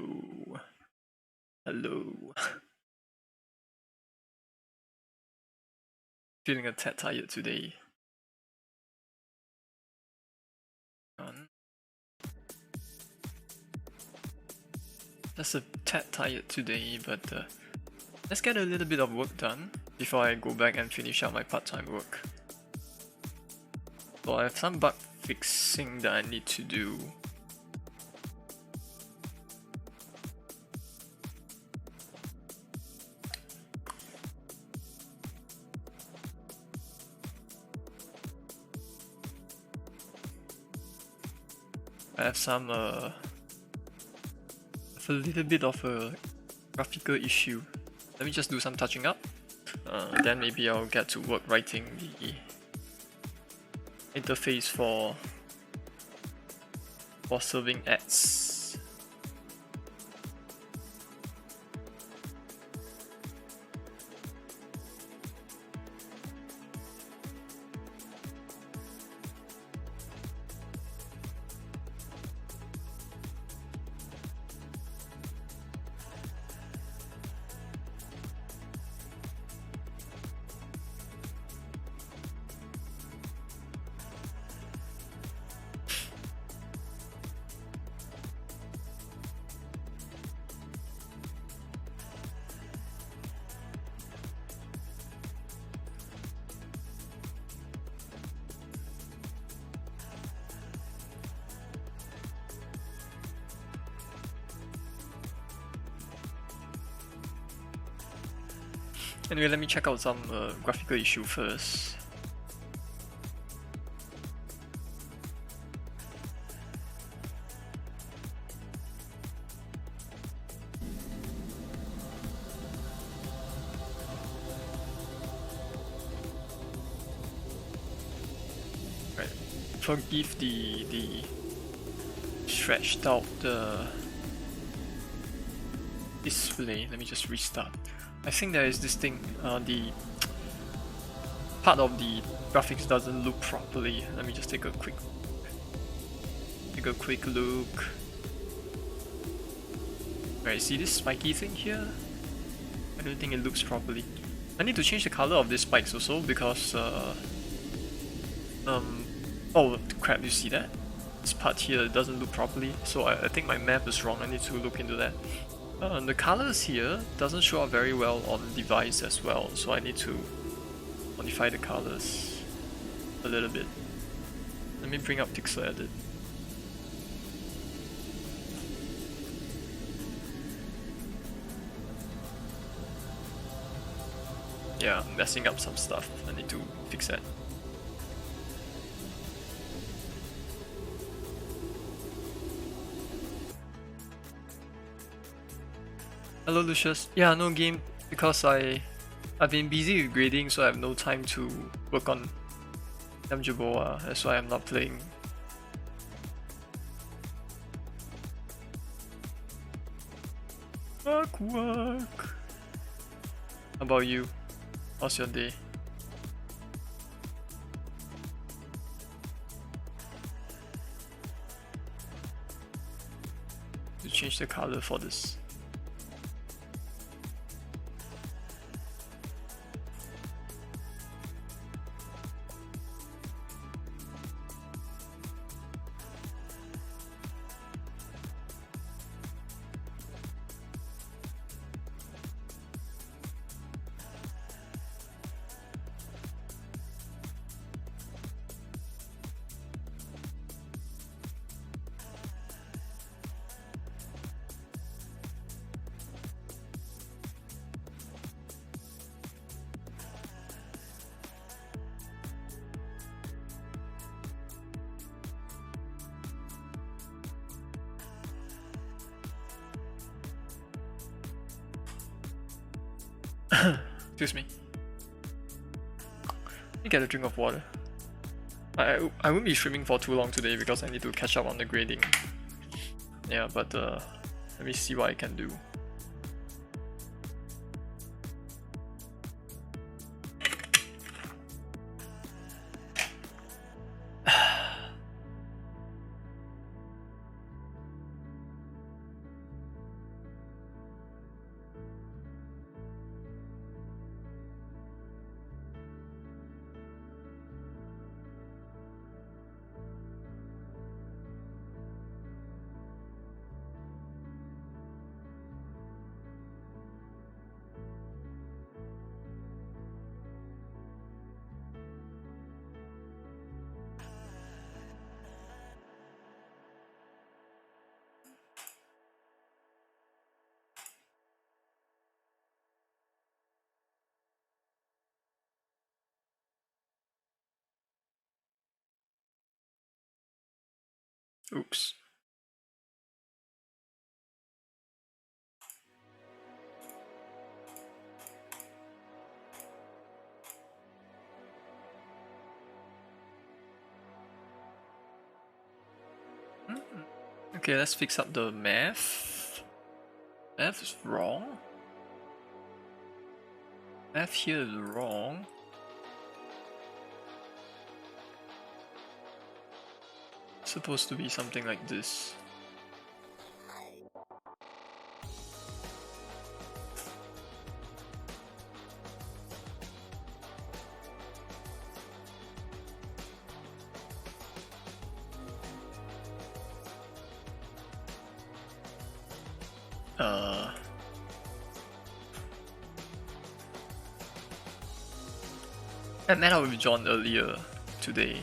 Hello. Hello. Feeling a tad tired today. Just a tad tired today, but let's get a little bit of work done before I go back and finish up my part-time work. So I have some bug fixing that I need to do. I have some a little bit of a graphical issue. Let me just do some touching up. Then maybe I'll get to work writing the interface for serving ads. Anyway, let me check out some graphical issue first. Right. Forgive the stretched out display. Let me just restart. I think there is this thing, the part of the graphics doesn't look properly. Let me just take a quick look. Right, see this spiky thing here? I don't think it looks properly. I need to change the color of these spikes also because oh crap, you see that? This part here doesn't look properly, so I think my map is wrong. I need to look into that. The colors here doesn't show up very well on device as well, so I need to modify the colors a little bit. Let me bring up Pixel Edit. Yeah, I'm messing up some stuff. I need to fix that. Hello Lucius. Yeah, no game because I've been busy with grading, so I have no time to work on Namjoboa. That's why I'm not playing. Work. How about you? How's your day? To change the color for this. Excuse me. Let me get a drink of water. I won't be streaming for too long today because I need to catch up on the grading. Yeah, but let me see what I can do. Oops. Okay, let's fix up the math. Math is wrong. Math here is wrong. It's supposed to be something like this. I met up with John earlier today.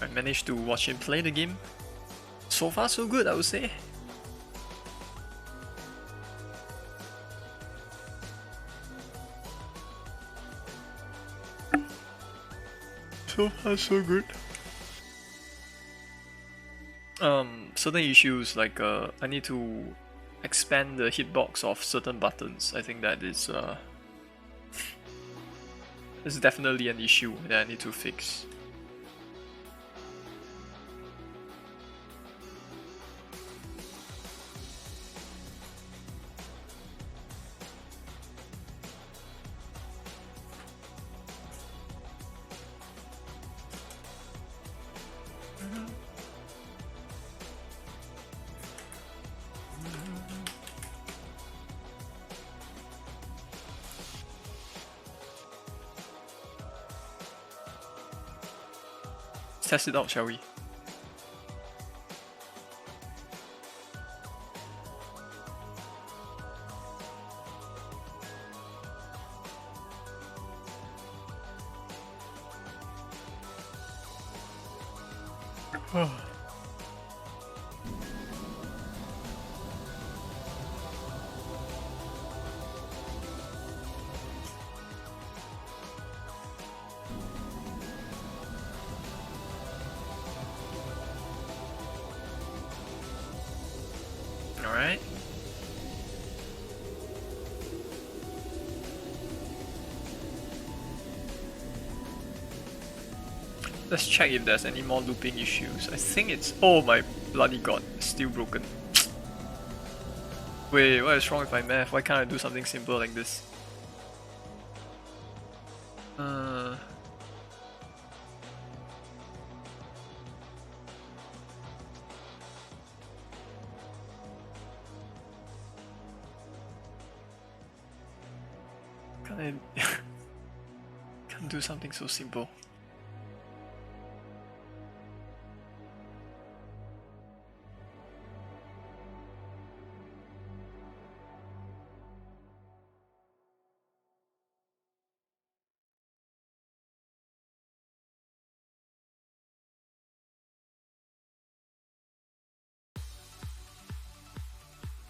I managed to watch him play the game. So far so good, I would say. So far so good. Certain issues like I need to expand the hitbox of certain buttons. I think that is definitely an issue that I need to fix. Let's test it out, shall we? Alright. Let's check if there's any more looping issues. I think it's... Oh my bloody god, it's still broken. Wait, what is wrong with my math? Why can't I do something simple like this? Can't do something so simple.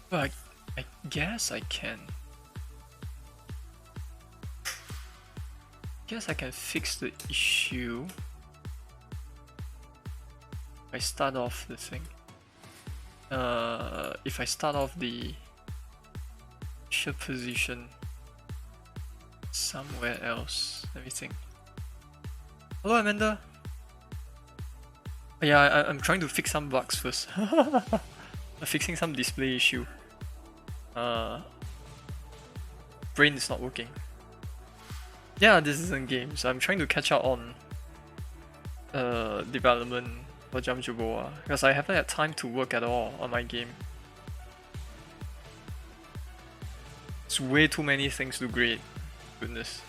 But I guess I can. Guess I can fix the issue. I start off the thing. If I start off the ship position somewhere else, let me think. Hello, Amanda. Yeah, I'm trying to fix some bugs first. I'm fixing some display issue. Brain is not working. Yeah, this isn't game, so I'm trying to catch up on development for Jump Juboa because I haven't had time to work at all on my game. It's way too many things to grade. Goodness.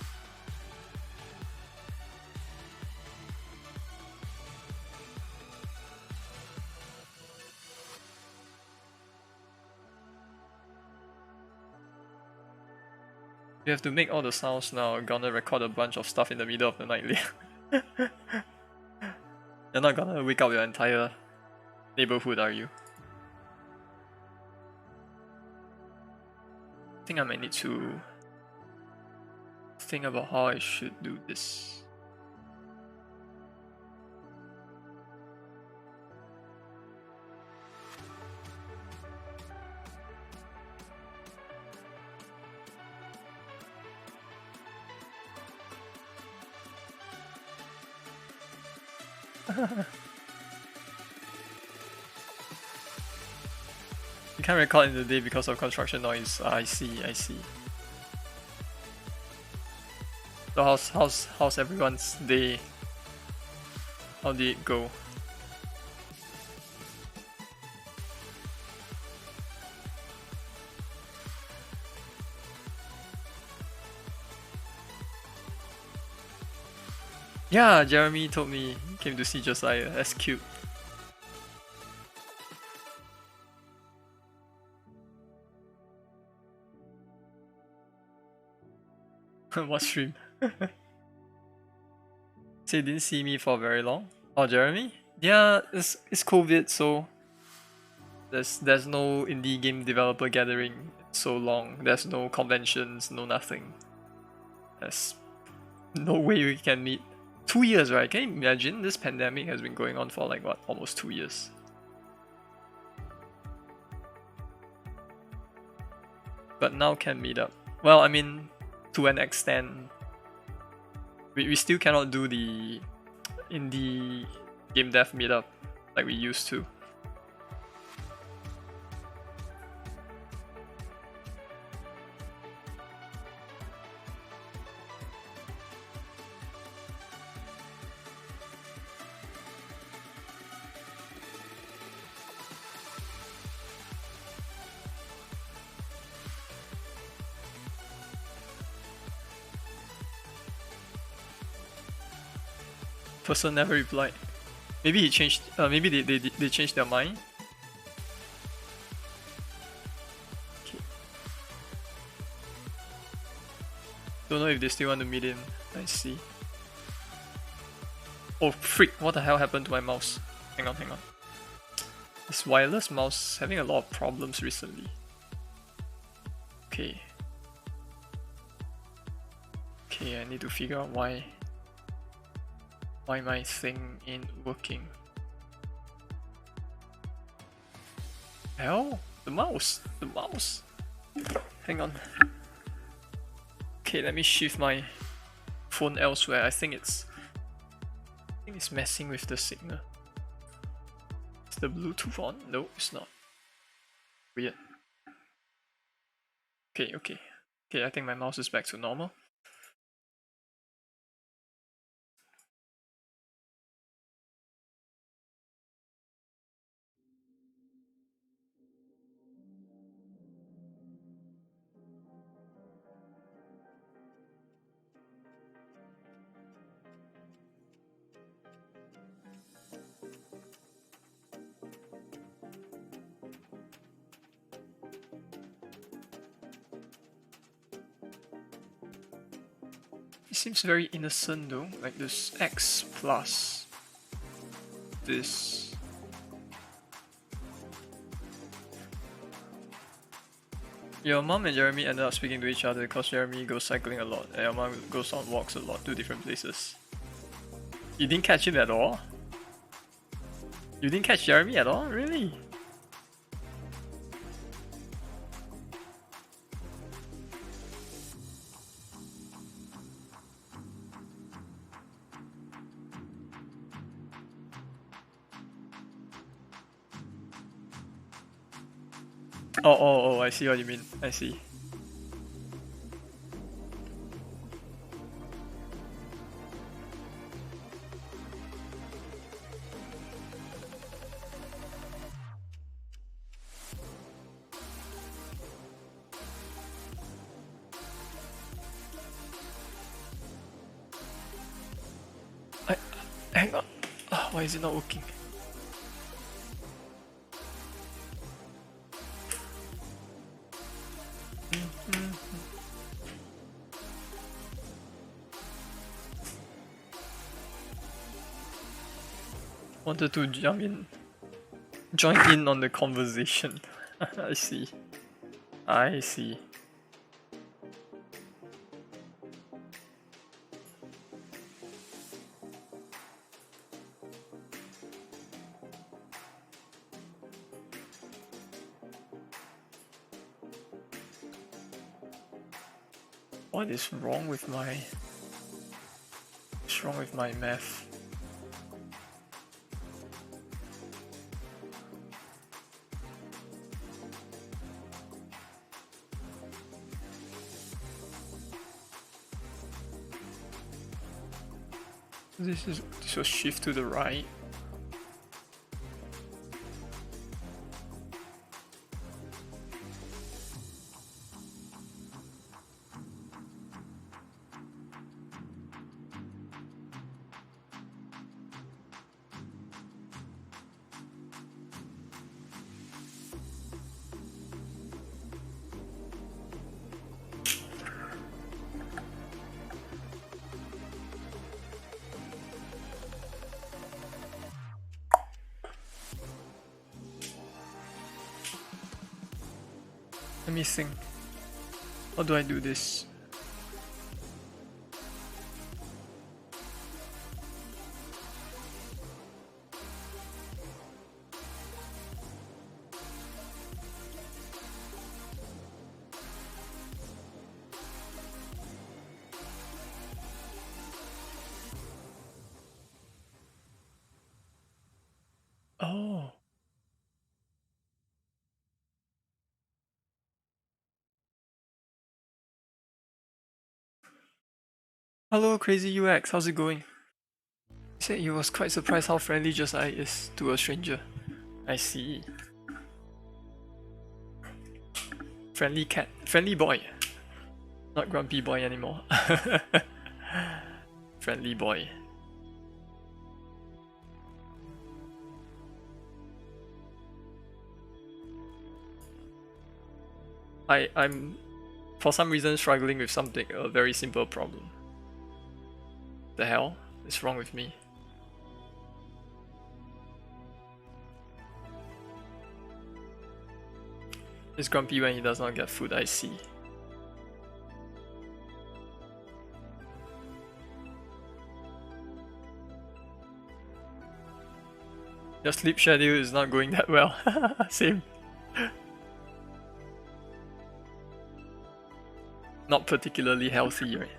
You have to make all the sounds now. I'm gonna record a bunch of stuff in the middle of the night. You're not gonna wake up your entire neighborhood, are you? I think I might need to think about how I should do this. You can't record in the day because of construction noise. I see, I see. So how's everyone's day? How did it go? Yeah, Jeremy told me he came to see Josiah. That's cute. What stream? So you didn't see me for very long? Oh, Jeremy? Yeah, it's COVID, so there's no indie game developer gathering so long. There's no conventions, no nothing. There's no way we can meet. 2 years, right? Can you imagine? This pandemic has been going on for like what, almost 2 years. But now can meet up. Well, I mean, to an extent, we still cannot do the indie game dev meetup like we used to. Person never replied. Maybe he changed. Maybe they changed their mind. Okay. Don't know if they still want to meet him. I see. Oh freak! What the hell happened to my mouse? Hang on, hang on. This wireless mouse is having a lot of problems recently. Okay. Okay, I need to figure out why my thing ain't working. Hell? The mouse! The mouse! Hang on. Okay, let me shift my phone elsewhere. I think it's messing with the signal. Is the Bluetooth on? No, it's not. Weird. Okay, okay. Okay, I think my mouse is back to normal. It seems very innocent though, like this X plus this. Your mom and Jeremy ended up speaking to each other because Jeremy goes cycling a lot and your mom goes on walks a lot to different places. You didn't catch him at all? You didn't catch Jeremy at all? Really? Oh, I see what you mean. I see. Hang on. Oh, why is it not working? Wanted to join in on the conversation. I see. I see. What is wrong with my... What's wrong with my math? This will shift to the right. Let me think. How do I do this? Oh. Hello, Crazy UX. How's it going? He said he was quite surprised how friendly Just I is to a stranger. I see. Friendly cat. Friendly boy. Not grumpy boy anymore. Friendly boy. I'm for some reason struggling with something, a very simple problem. The hell is wrong with me? He's grumpy when he does not get food, I see. Your sleep schedule is not going that well. Same. Not particularly healthy, right?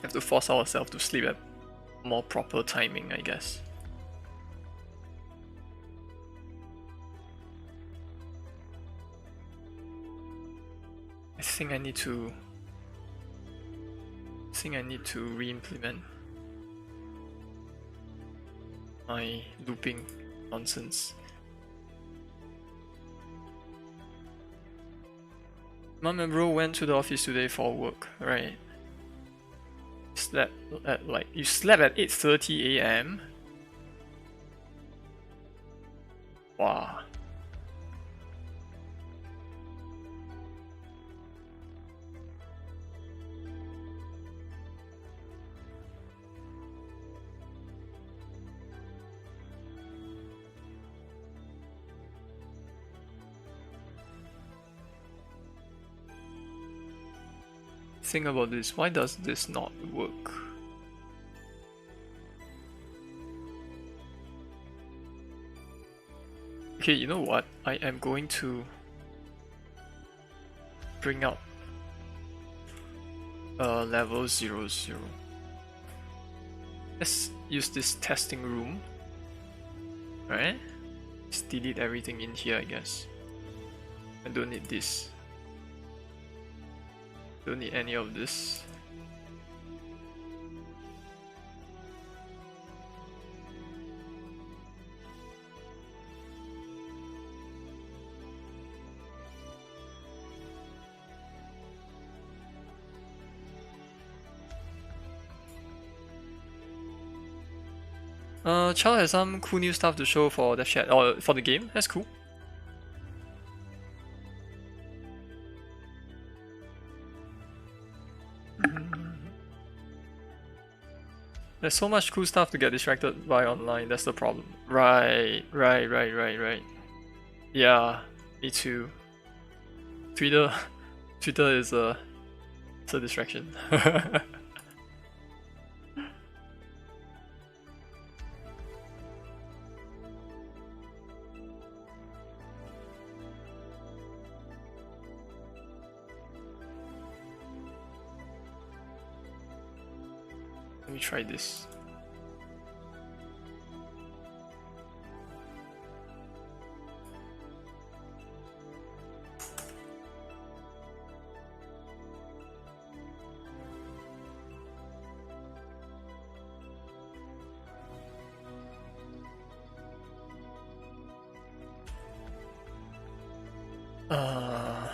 Have to force ourselves to sleep at more proper timing, I guess. I think I need to re-implement my looping nonsense. Mom and bro went to the office today for work, right? Slept at like you slept at 8:30 a.m. Wow. Think about this. Why does this not work? Okay, you know what? I am going to bring up level 00. Let's use this testing room. Right? Let's delete everything in here, I guess. I don't need this. Don't need any of this. Child has some cool new stuff to show for the chat or for the game. That's cool. There's so much cool stuff to get distracted by online, that's the problem. Right. Yeah, me too. Twitter is it's a distraction. Let me try this. Uh,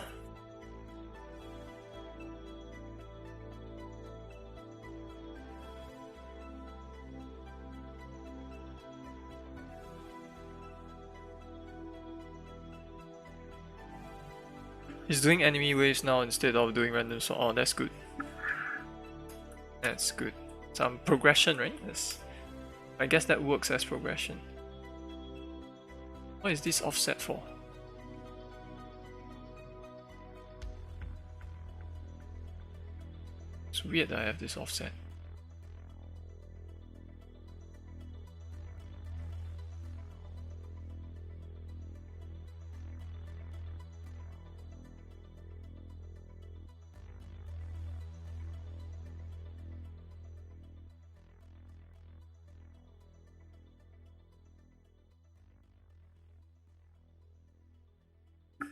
he's doing enemy waves now instead of doing random, so oh, that's good. That's good. Some progression, right? Yes. I guess that works as progression. What is this offset for? It's weird that I have this offset.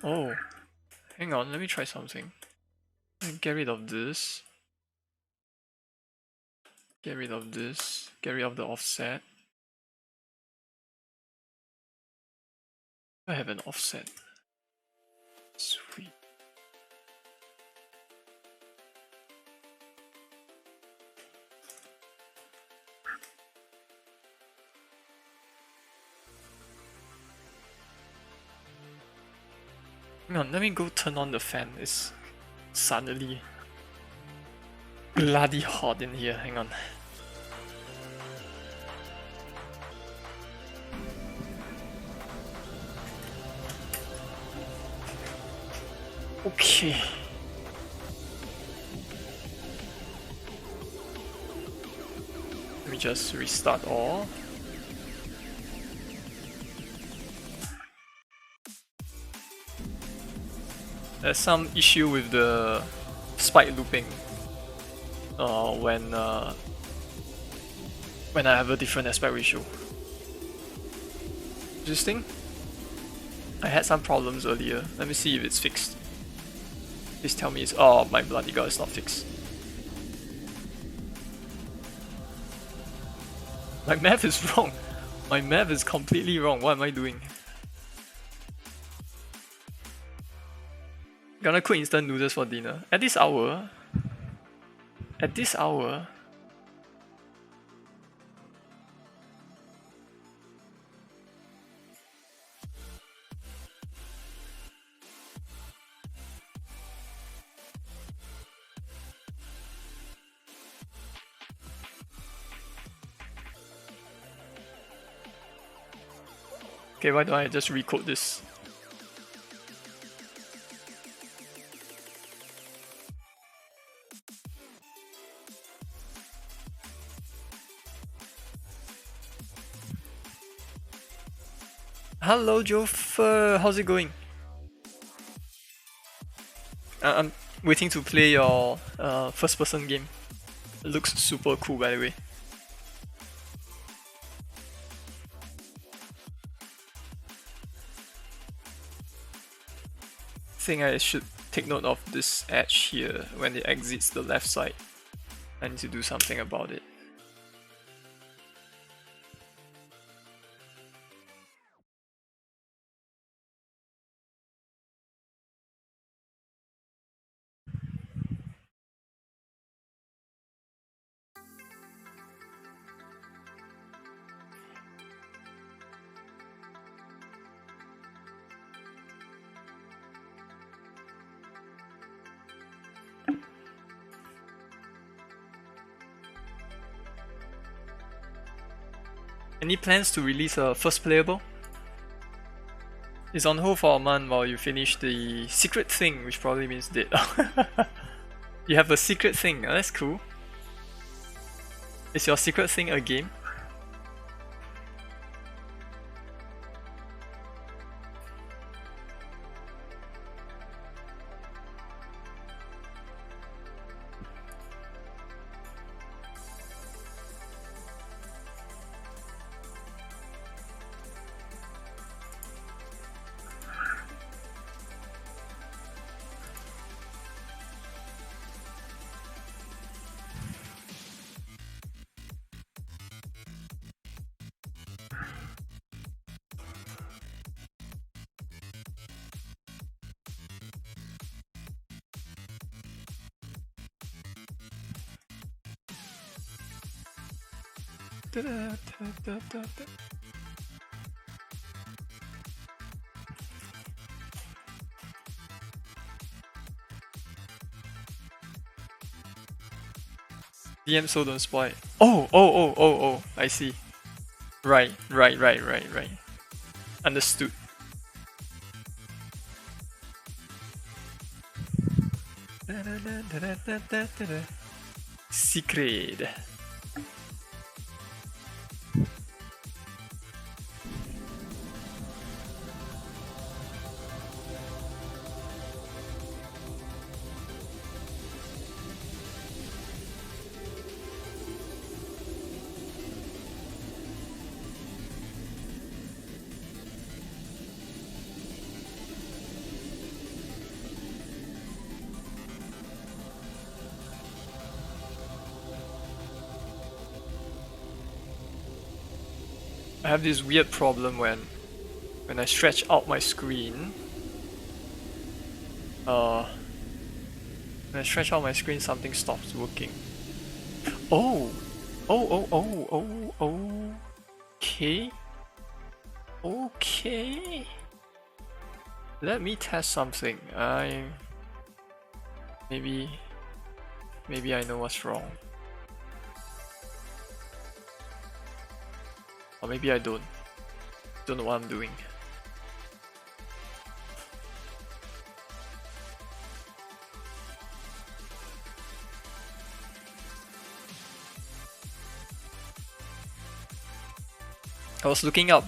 Oh, hang on, let me try something. Get rid of this. Get rid of this. Get rid of the offset. I have an offset. Sweet. Hang on, let me go turn on the fan. It's suddenly bloody hot in here. Hang on. Okay. Let me just restart all. There's some issue with the spike looping when I have a different aspect ratio. Interesting. I had some problems earlier. Let me see if it's fixed. Please tell me it's... Oh my bloody god, it's not fixed. My math is wrong. My math is completely wrong. What am I doing? Gonna cook instant noodles for dinner. At this hour? At this hour? Okay, why don't I just recode this? Hello, Jofer. How's it going? I'm waiting to play your first-person game. It looks super cool, by the way. I think I should take note of this edge here when it exits the left side. I need to do something about it. Any plans to release a first playable? It's on hold for a month while you finish the secret thing, which probably means dead. You have a secret thing, oh, that's cool. Is your secret thing a game? DM so don't spoil. Oh, I see. Right. Understood. Secret. I have this weird problem when I stretch out my screen. When I stretch out my screen, something stops working. Oh, okay. Okay. Let me test something. Maybe I know what's wrong. Or maybe I don't. Don't know what I'm doing. I was looking up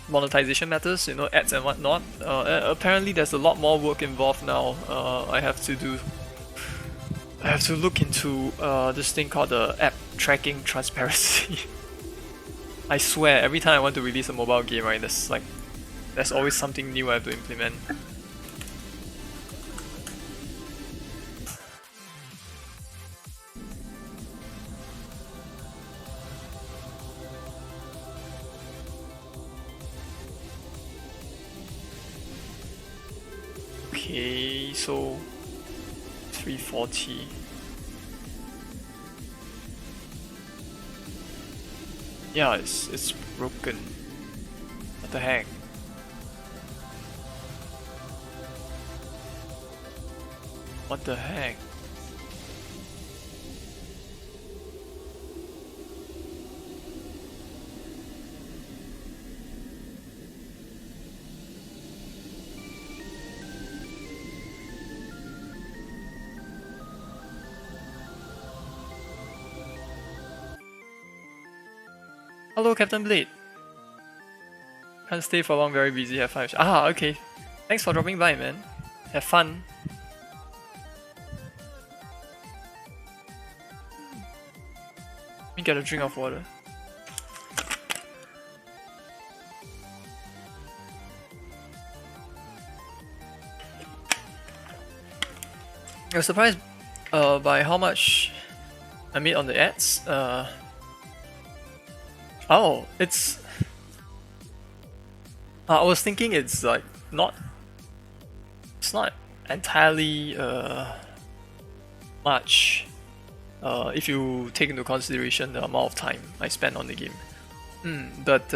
monetization matters, you know, ads and whatnot. Apparently there's a lot more work involved now. I have to look into this thing called the app tracking transparency. I swear, every time I want to release a mobile game, right, there's always something new I have to implement. Okay, so 340. Yeah, it's broken. What the heck? What the heck? Hello, Captain Blade. Can't stay for long, very busy, have fun. Ah, okay. Thanks for dropping by, man. Have fun. Let me get a drink of water. I was surprised by how much I made on the ads. Oh, it's... I was thinking it's like not... It's not entirely much if you take into consideration the amount of time I spend on the game. But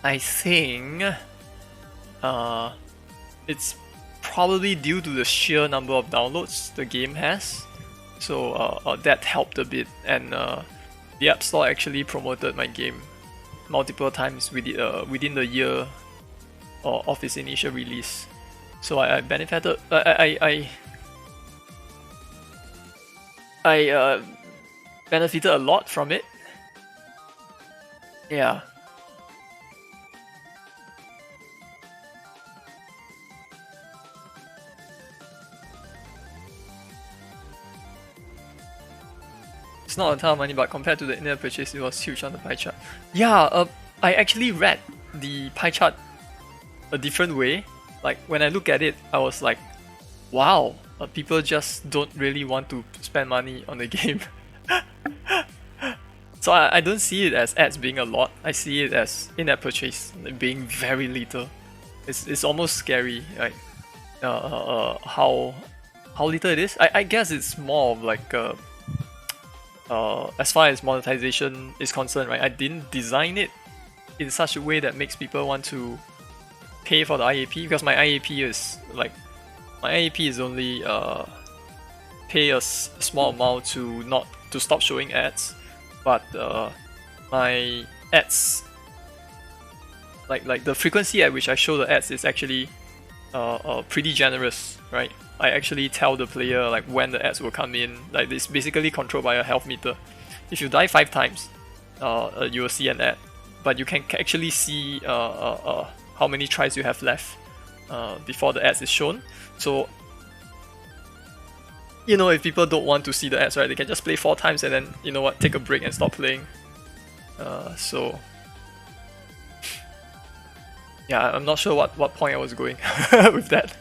I think it's probably due to the sheer number of downloads the game has. So that helped a bit, and the App Store actually promoted my game multiple times within the year of its initial release. So I benefited. I benefited a lot from it. Yeah. It's not a ton of money, but compared to the in-app purchase, it was huge on the pie chart. Yeah, I actually read the pie chart a different way. Like, when I look at it, I was like, wow, people just don't really want to spend money on the game. So I don't see it as ads being a lot. I see it as in-app purchase being very little. It's almost scary, like how little it is. I guess it's more of like as far as monetization is concerned, right? I didn't design it in such a way that makes people want to pay for the IAP, because my IAP is like, my IAP is only pay a small amount to stop showing ads, but my ads, like the frequency at which I show the ads is actually pretty generous, right? I actually tell the player like when the ads will come in. Like, it's basically controlled by a health meter. If you die 5 times, you will see an ad, but you can actually see how many tries you have left before the ads is shown. So, you know, if people don't want to see the ads, right, they can just play 4 times and then, you know what, take a break and stop playing. So yeah, I'm not sure what point I was going with that.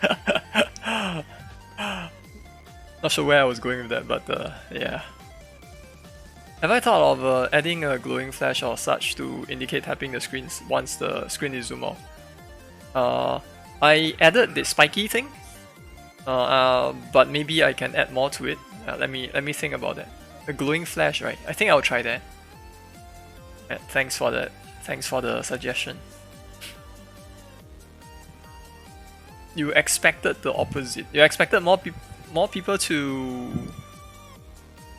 Not sure where I was going with that, but yeah. Have I thought of adding a glowing flash or such to indicate tapping the screens once the screen is zoomed out? I added the spiky thing, but maybe I can add more to it. Let me think about that. A glowing flash, right? I think I'll try that. Yeah, thanks for that. Thanks for the suggestion. You expected the opposite. You expected more people to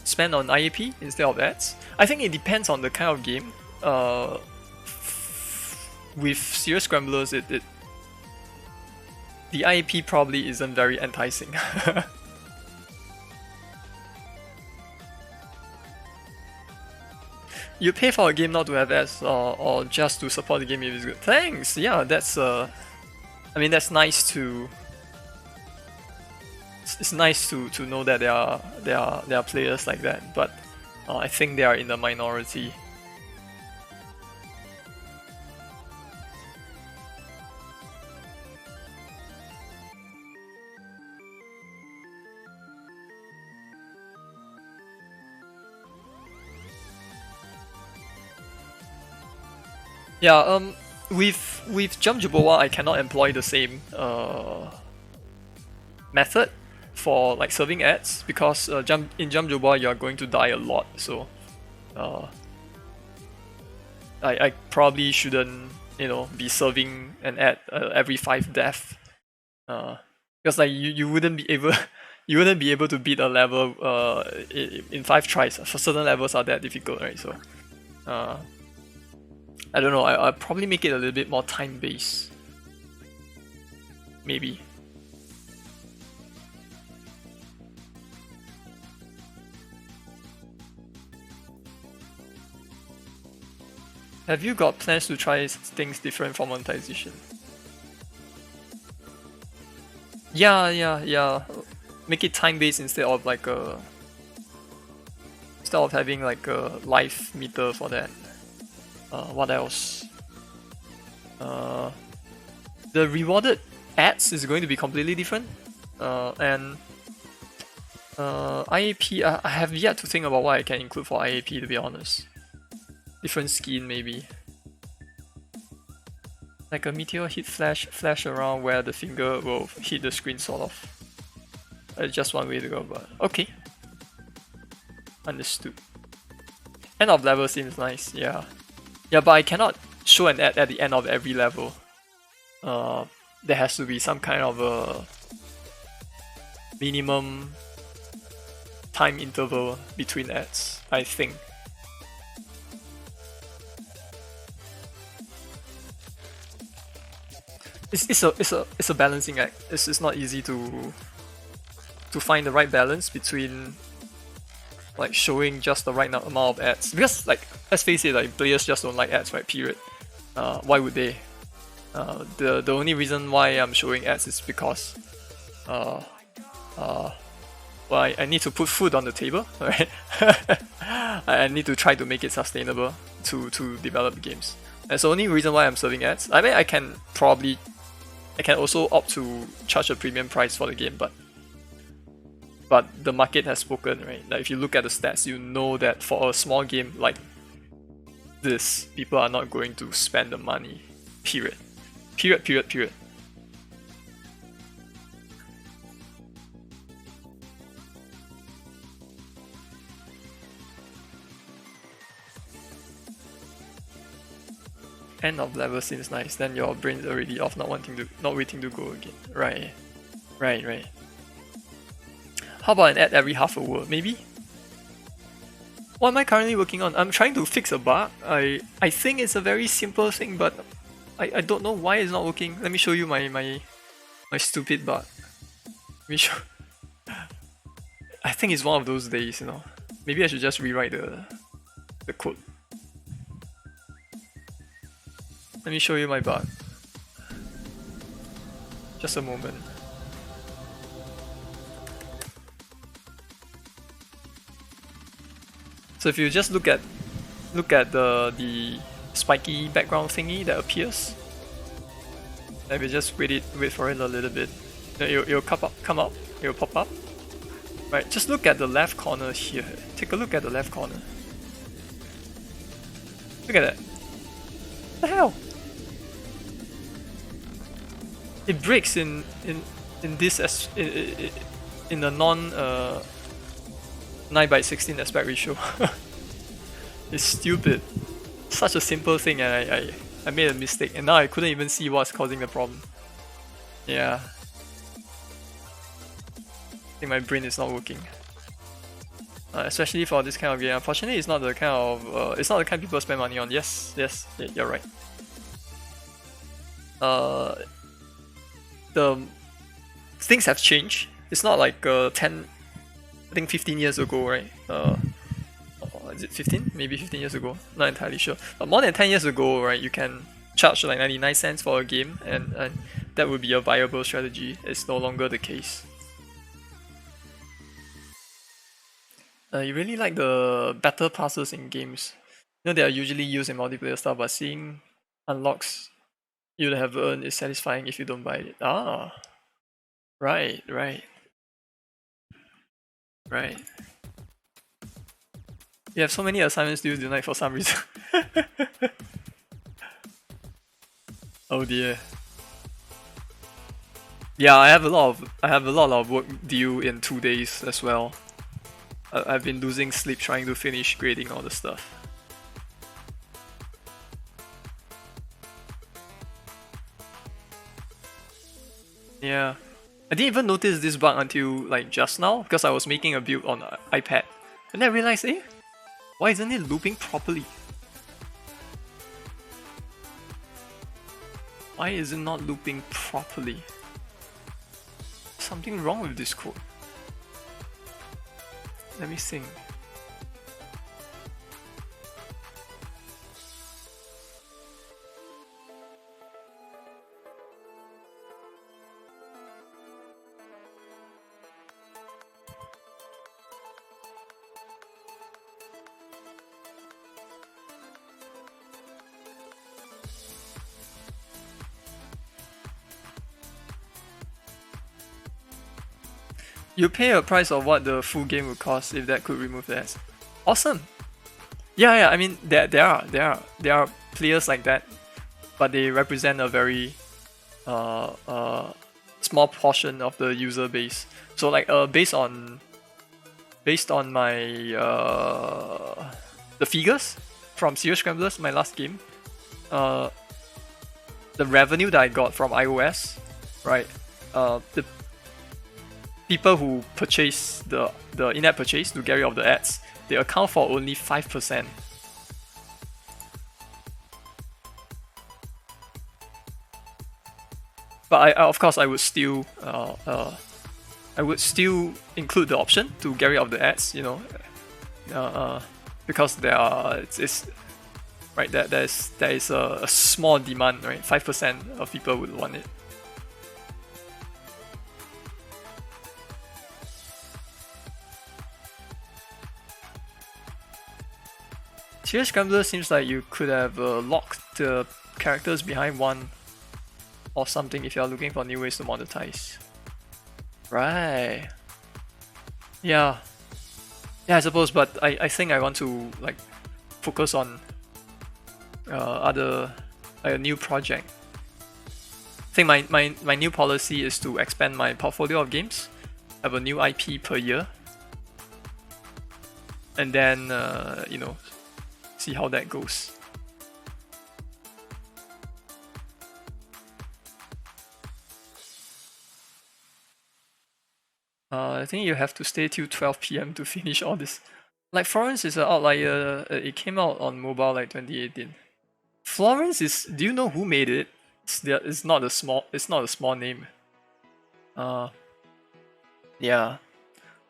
spend on IAP instead of ads. I think it depends on the kind of game. With serious scramblers, the IAP probably isn't very enticing. You pay for a game not to have ads, or just to support the game if it's good. Thanks. Yeah, that's I mean, that's nice to. It's nice to know that there are players like that, but I think they are in the minority. Yeah, with Jump Jerboa, I cannot employ the same method for like serving ads, because in Jump Jerboa you are going to die a lot, so I probably shouldn't, you know, be serving an ad every 5 deaths, because like you wouldn't be able you wouldn't be able to beat a level in 5 tries. For certain levels are that difficult, right? So I don't know, I'll probably make it a little bit more time based, maybe. Have you got plans to try things different for monetization? Yeah. Make it time based instead of like instead of having like a life meter for that. What else? The rewarded ads is going to be completely different. And IAP, I have yet to think about what I can include for IAP, to be honest. Different skin maybe. Like a meteor hit flash around where the finger will hit the screen, sort of. That's just one way to go, but okay. Understood. End of level seems nice, yeah. Yeah, but I cannot show an ad at the end of every level. There has to be some kind of a minimum time interval between ads, I think. It's a balancing act. It's not easy to find the right balance between like showing just the right amount of ads, because like, let's face it, like players just don't like ads, right? Period. Why would they? The only reason why I'm showing ads is because well, I need to put food on the table, right? I need to try to make it sustainable to develop games. That's the only reason why I'm serving ads. I mean, I can also opt to charge a premium price for the game, but the market has spoken, right? Like, if you look at the stats, you know that for a small game like this, people are not going to spend the money. Period. End of level seems nice. Then your brain's already off, not waiting to go again. Right. How about an ad every half a word? Maybe. What am I currently working on? I'm trying to fix a bug. I think it's a very simple thing, but I don't know why it's not working. Let me show you my stupid bug. Let me show. I think it's one of those days, you know. Maybe I should just rewrite the code. Let me show you my bug. Just a moment. So if you just look at the spiky background thingy that appears, and we just wait for it a little bit, it'll come up, it'll pop up. Right, just look at the left corner here. Take a look at the left corner. Look at that. What the hell? It breaks in this in a non 9:16 aspect ratio. It's stupid. Such a simple thing, and I made a mistake, and now I couldn't even see what's causing the problem. Yeah. I think my brain is not working. Especially for this kind of game. Unfortunately, it's not the kind of people spend money on. Yes, you're right. The things have changed. It's not like 15 years ago, right? Is it 15? Maybe 15 years ago. Not entirely sure. But more than 10 years ago, right? You can charge like 99 cents for a game, and that would be a viable strategy. It's no longer the case. You really like the battle passes in games. You know, they are usually used in multiplayer stuff, but seeing unlocks you'd have earned is satisfying if you don't buy it. Ah, right. You have so many assignments due tonight for some reason. Oh dear. Yeah, I have a lot of work due in 2 days as well. I've been losing sleep trying to finish grading all the stuff. Yeah. I didn't even notice this bug until like just now, because I was making a build on iPad. And then I realized, why isn't it looping properly? Why is it not looping properly? Something wrong with this code. Let me think. You pay a price of what the full game would cost if that could remove the ads. Awesome. Yeah. I mean, there are players like that, but they represent a very small portion of the user base. So like based on my the figures from Serious Scramblers, my last game, the revenue that I got from iOS, right? The people who purchase the in-app purchase to get rid of the ads, they account for only 5%. But of course I would still include the option to get rid of the ads, you know, because there is a small demand, right? 5% of people would want it. Serious Scrambler seems like you could have locked the characters behind one or something if you are looking for new ways to monetize. Right. Yeah, I suppose, but I think I want to like focus on a new project. I think my new policy is to expand my portfolio of games, have a new IP per year, and then you know, see how that goes. I think you have to stay till 12 p.m. to finish all this. Like Florence is an outlier. It came out on mobile like 2018. Florence is. Do you know who made it? It's not a small. It's not a small name. Yeah.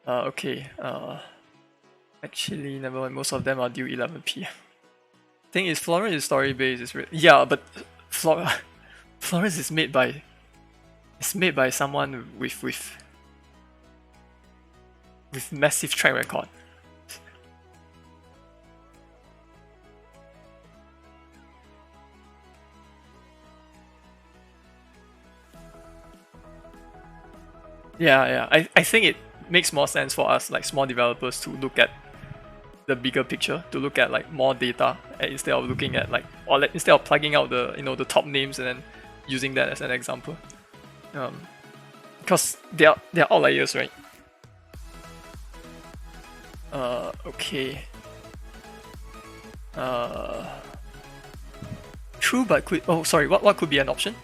Okay. Actually, never mind. Most of them are due 11 p.m. Thing is, Florence is story based. Yeah, but Florence is made by. It's made by someone with massive track record. Yeah. I think it makes more sense for us, like small developers, to look at the bigger picture, to look at like more data instead of looking at instead of plugging out the top names and then using that as an example. Because they're outliers, right? Okay. True, but could sorry, what could be an option?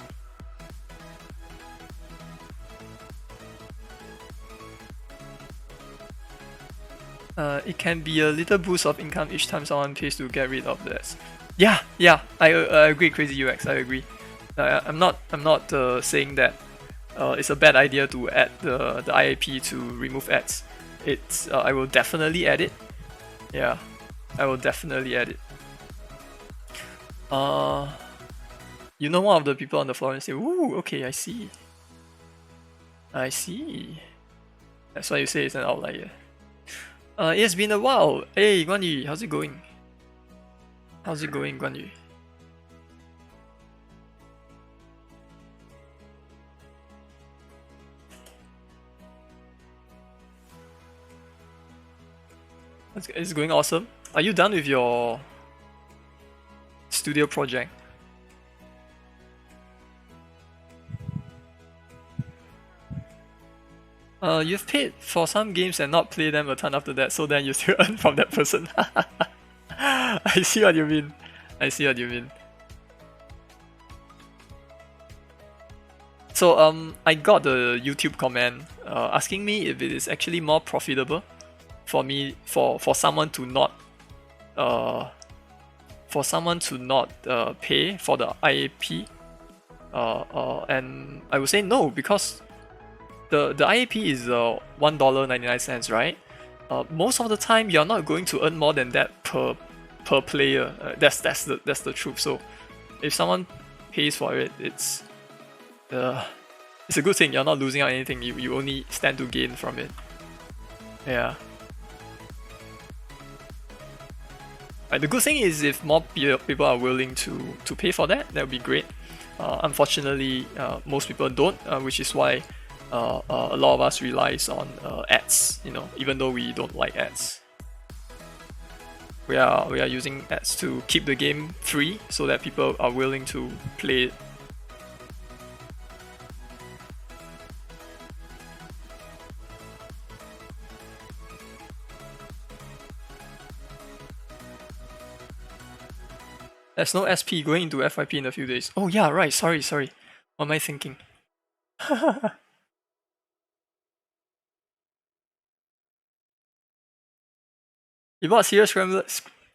It can be a little boost of income each time someone pays to get rid of that. Yeah, I agree, Crazy UX. I agree. I'm not saying that it's a bad idea to add the IAP to remove ads. It's I will definitely add it. Yeah, I will definitely add it. You know, one of the people on the floor and say, "Ooh, okay, I see. I see." That's why you say it's an outlier. It's been a while. Hey, Guan Yu, how's it going? How's it going, Guan Yu? It's going awesome. Are you done with your studio project? You've paid for some games and not play them a ton after that, so then you still earn from that person. I see what you mean. I see what you mean. So I got the YouTube comment asking me if it is actually more profitable for me for someone to not pay for the IAP, and I would say no, because the IAP is $1.99, right? Most of the time you're not going to earn more than that per player. That's the truth. So if someone pays for it, it's a good thing. You're not losing out anything. You only stand to gain from it. Yeah. The good thing is, if more people are willing to pay for that, that would be great. Unfortunately, most people don't, which is why a lot of us relies on ads. Even though we don't like ads, we are using ads to keep the game free, so that people are willing to play it. There's no SP going into FYP in a few days. Oh yeah, right. Sorry. What am I thinking? You bought Serious Scrambler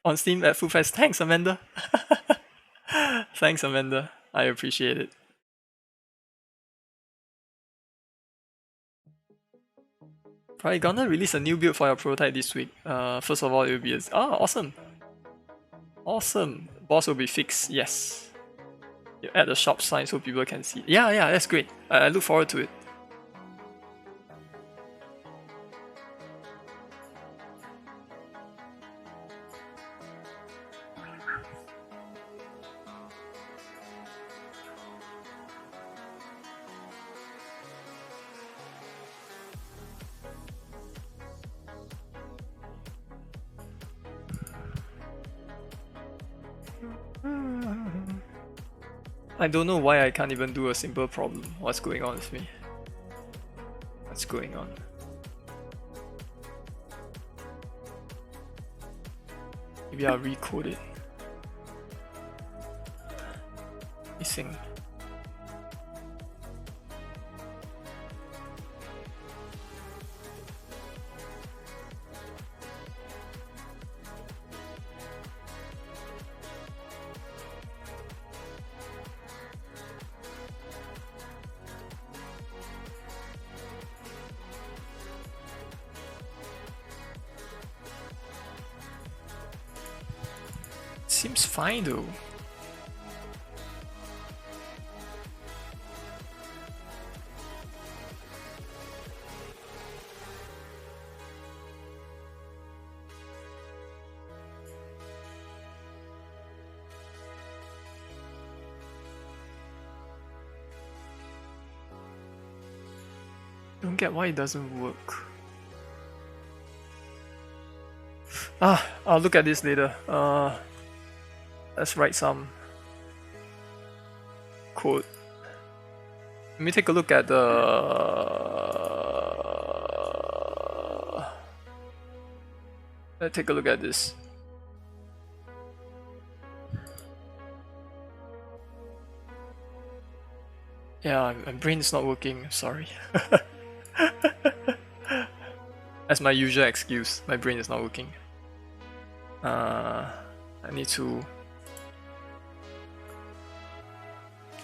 on Steam at full price. Thanks, Amanda. Thanks, Amanda. I appreciate it. Probably gonna release a new build for your prototype this week. First of all, it will be awesome. Awesome. Boss will be fixed. Yes. You add a shop sign so people can see. Yeah, that's great. I look forward to it. I don't know why I can't even do a simple problem. What's going on with me? What's going on? Maybe I'll recode it. Missing. Seems fine though. Don't get why it doesn't work. I'll look at this later. Let's write some code. Let me take a look at the. Let's take a look at this. Yeah, my brain is not working. Sorry. That's my usual excuse. My brain is not working. I need to.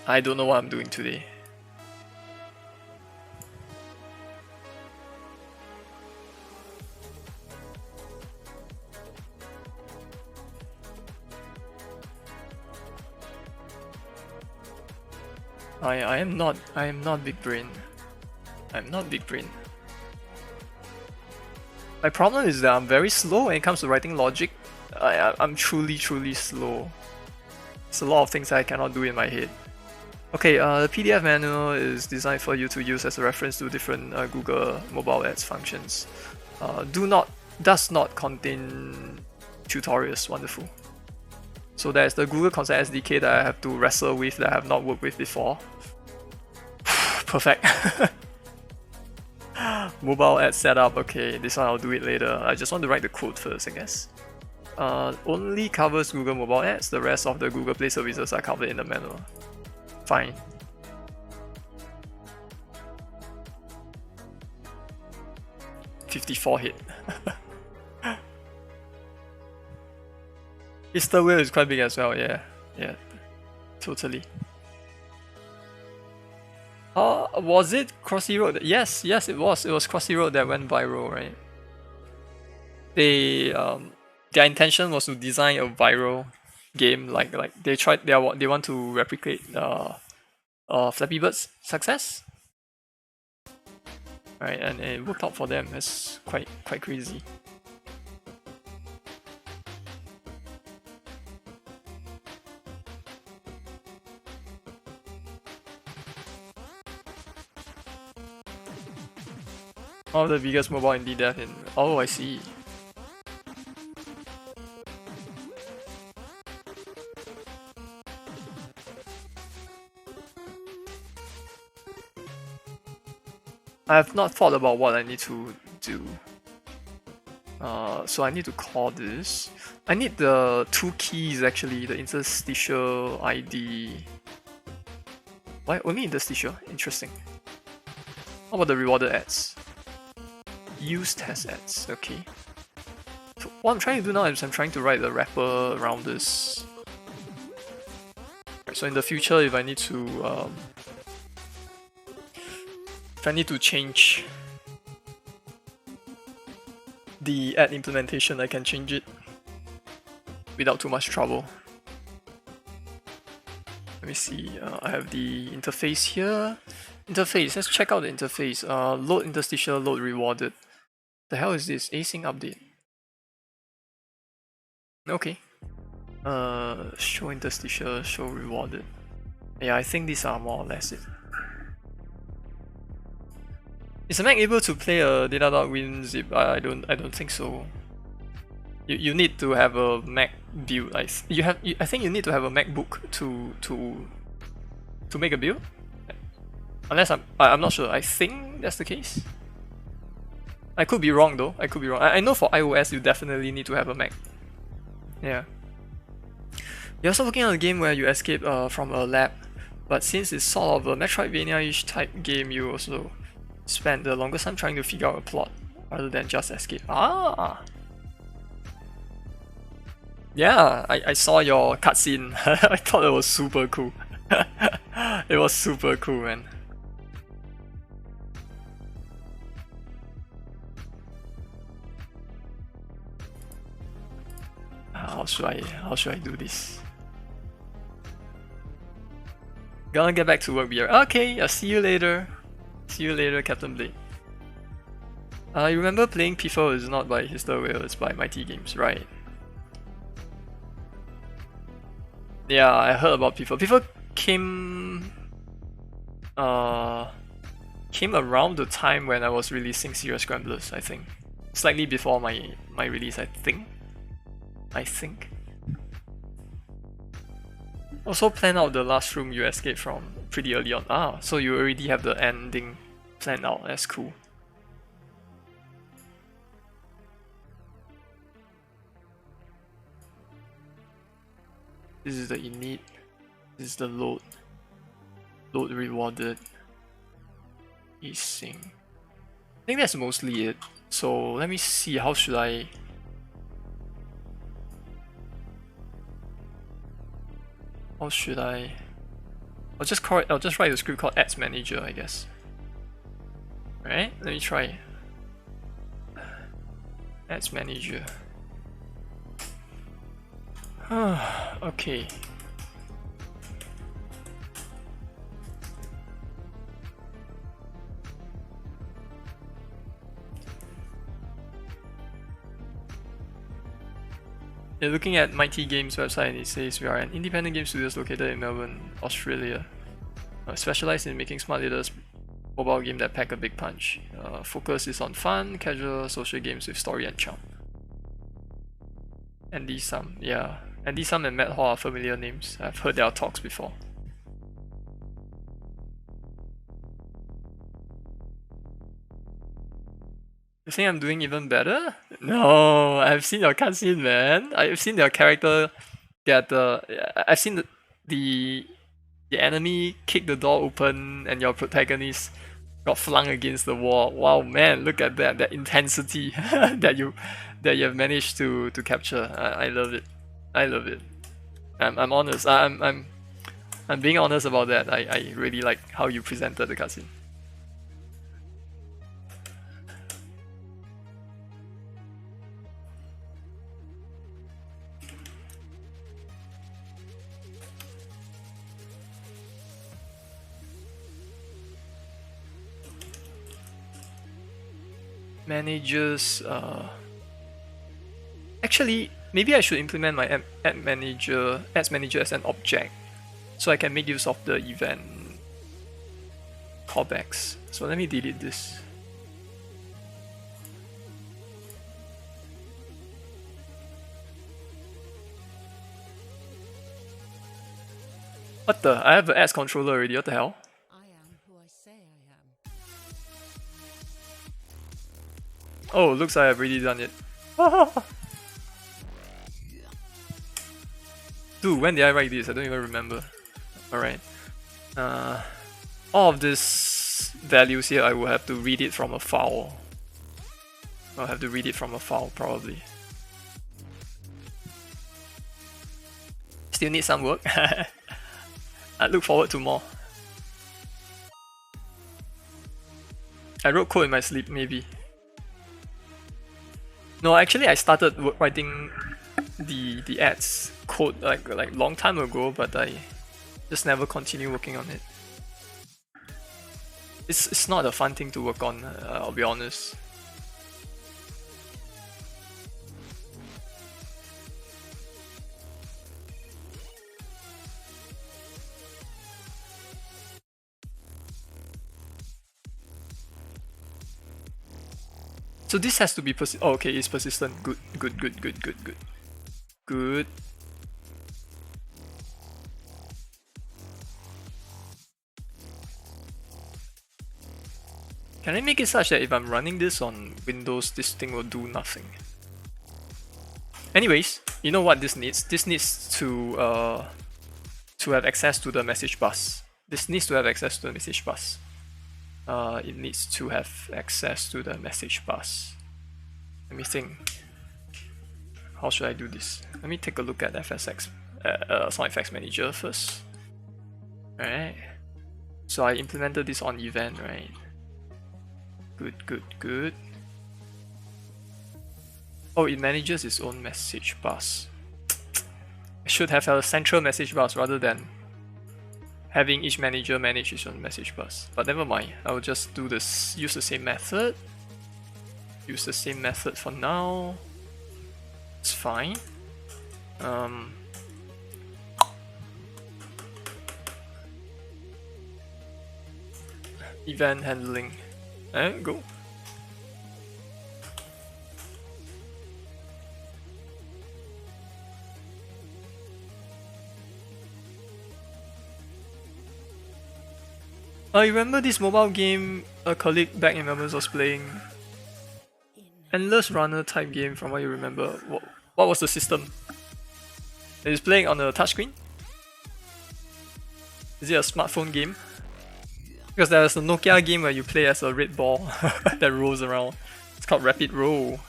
I don't know what I'm doing today. I am not big brain. I'm not big brain. My problem is that I'm very slow when it comes to writing logic. I'm truly slow. It's a lot of things I cannot do in my head. Okay, the PDF manual is designed for you to use as a reference to different Google mobile ads functions. Does not contain tutorials. Wonderful. So there's the Google Concept SDK that I have to wrestle with that I have not worked with before. Perfect. Mobile ad setup. Okay, this one I'll do it later. I just want to write the code first, I guess. Only covers Google mobile ads. The rest of the Google Play services are covered in the manual. Fine. $54 hit. Easter wheel is quite big as well, yeah. Yeah. Totally. Was it Crossy Road? Yes, it was. It was Crossy Road that went viral, right? Their intention was to design a viral game, like they want to replicate Flappy Bird's success, right? And it worked out for them. It's quite crazy. One of the biggest mobile indie dev in. Oh, I see. I have not thought about what I need to do. So I need to call this. I need the two keys actually, the interstitial ID. Why only interstitial? Interesting. How about the rewarded ads? Use test ads, okay. So what I'm trying to do now is I'm trying to write the wrapper around this. So in the future, if I need to change the ad implementation, I can change it without too much trouble. Let me see, I have the interface here. Interface, let's check out the interface. Load interstitial, load rewarded. The hell is this? Async update. Okay. Show interstitial, show rewarded. Yeah, I think these are more or less it. Is a Mac able to play a Datadog WinZip? I don't think so. You need to have a Mac build. I think you need to have a MacBook to make a build. Unless I'm not sure. I think that's the case. I could be wrong though. I could be wrong. I know for iOS you definitely need to have a Mac. Yeah. You're also working on a game where you escape from a lab, but since it's sort of a Metroidvania-ish type game, you also spend the longest time trying to figure out a plot rather than just escape. Ah. Yeah, I saw your cutscene. I thought it was super cool. It was super cool, man. How should I do this? Gonna get back to work, BR. Okay, I'll see you later. See you later, Captain Blade. I remember playing PIFO is not by Hister Whale, it's by Mighty Games, right? Yeah, I heard about PIFO. PIFO came around the time when I was releasing Serious Scramblers, I think. Slightly before my release, I think. Also plan out the last room you escaped from pretty early on. Ah, so you already have the ending planned out. That's cool. This is the init. This is the load. Load rewarded. Async. I think that's mostly it. So let me see, how should I... I'll just write a script called Ads Manager, I guess. Alright, let me try. Ads Manager. Okay. You're looking at Mighty Games website and it says we are an independent game studios located in Melbourne, Australia. Specialized in making smart little mobile games that pack a big punch. Focus is on fun, casual, social games with story and charm. Andy Sum, yeah. Andy Sum and Matt Hall are familiar names. I've heard their talks before. You think I'm doing even better? No, I've seen your cutscene, man. I've seen your character get I've seen the enemy kick the door open and your protagonist got flung against the wall. Wow, man, look at that intensity that you have managed to capture. I love it. I love it. I'm honest. I'm being honest about that. I really like how you presented the cutscene. Managers, actually, maybe I should implement my ads manager as an object, so I can make use of the event callbacks. So let me delete this. What the? I have an ads controller already. What the hell? Oh, looks like I've already done it. Dude, when did I write this? I don't even remember. Alright. All of these values here, I will have to read it from a file. I'll have to read it from a file, probably. Still need some work. I look forward to more. I wrote code in my sleep, maybe. No, actually I started writing the ads code like long time ago, but I just never continue working on it. It's not a fun thing to work on, I'll be honest. So this has to be oh, okay, it's persistent. Good. Can I make it such that if I'm running this on Windows, this thing will do nothing? Anyways, you know what this needs? This needs to have access to the message bus. This needs to have access to the message bus. It needs to have access to the message bus. Let me think. How should I do this? Let me take a look at FSX, Sound Effects Manager first. Alright. So I implemented this on event, right? Good. Oh, it manages its own message bus. should have a central message bus rather than having each manager manage his own message bus. But never mind, I will just do this. Use the same method. Use the same method for now. It's fine. Event handling. And go. I remember this mobile game a colleague back in Melbourne was playing. Endless Runner type game from what you remember. What was the system? Is it playing on a touchscreen? Is it a smartphone game? Because there's a Nokia game where you play as a red ball that rolls around. It's called Rapid Roll.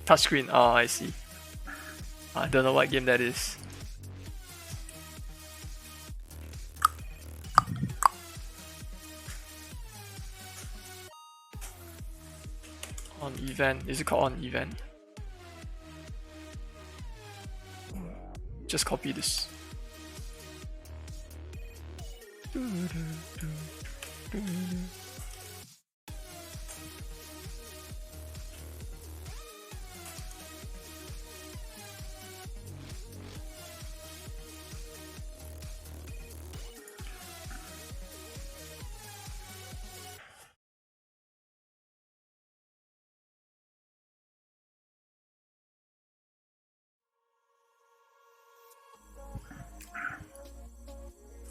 Touchscreen, ah, I see. I don't know what game that is. On event, is it called on event? Just copy this.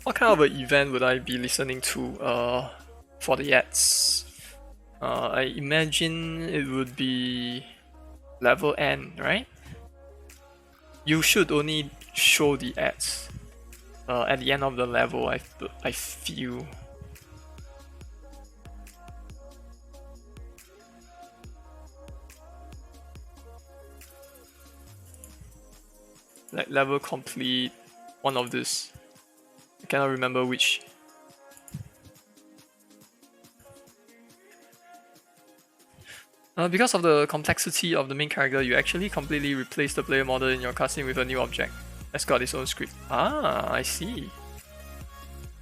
What kind of an event would I be listening to for the ads? I imagine it would be level end, right? You should only show the ads at the end of the level, I feel. Like level complete, one of this. I cannot remember which. Because of the complexity of the main character, you actually completely replace the player model in your cutscene with a new object that's got its own script. Ah, I see.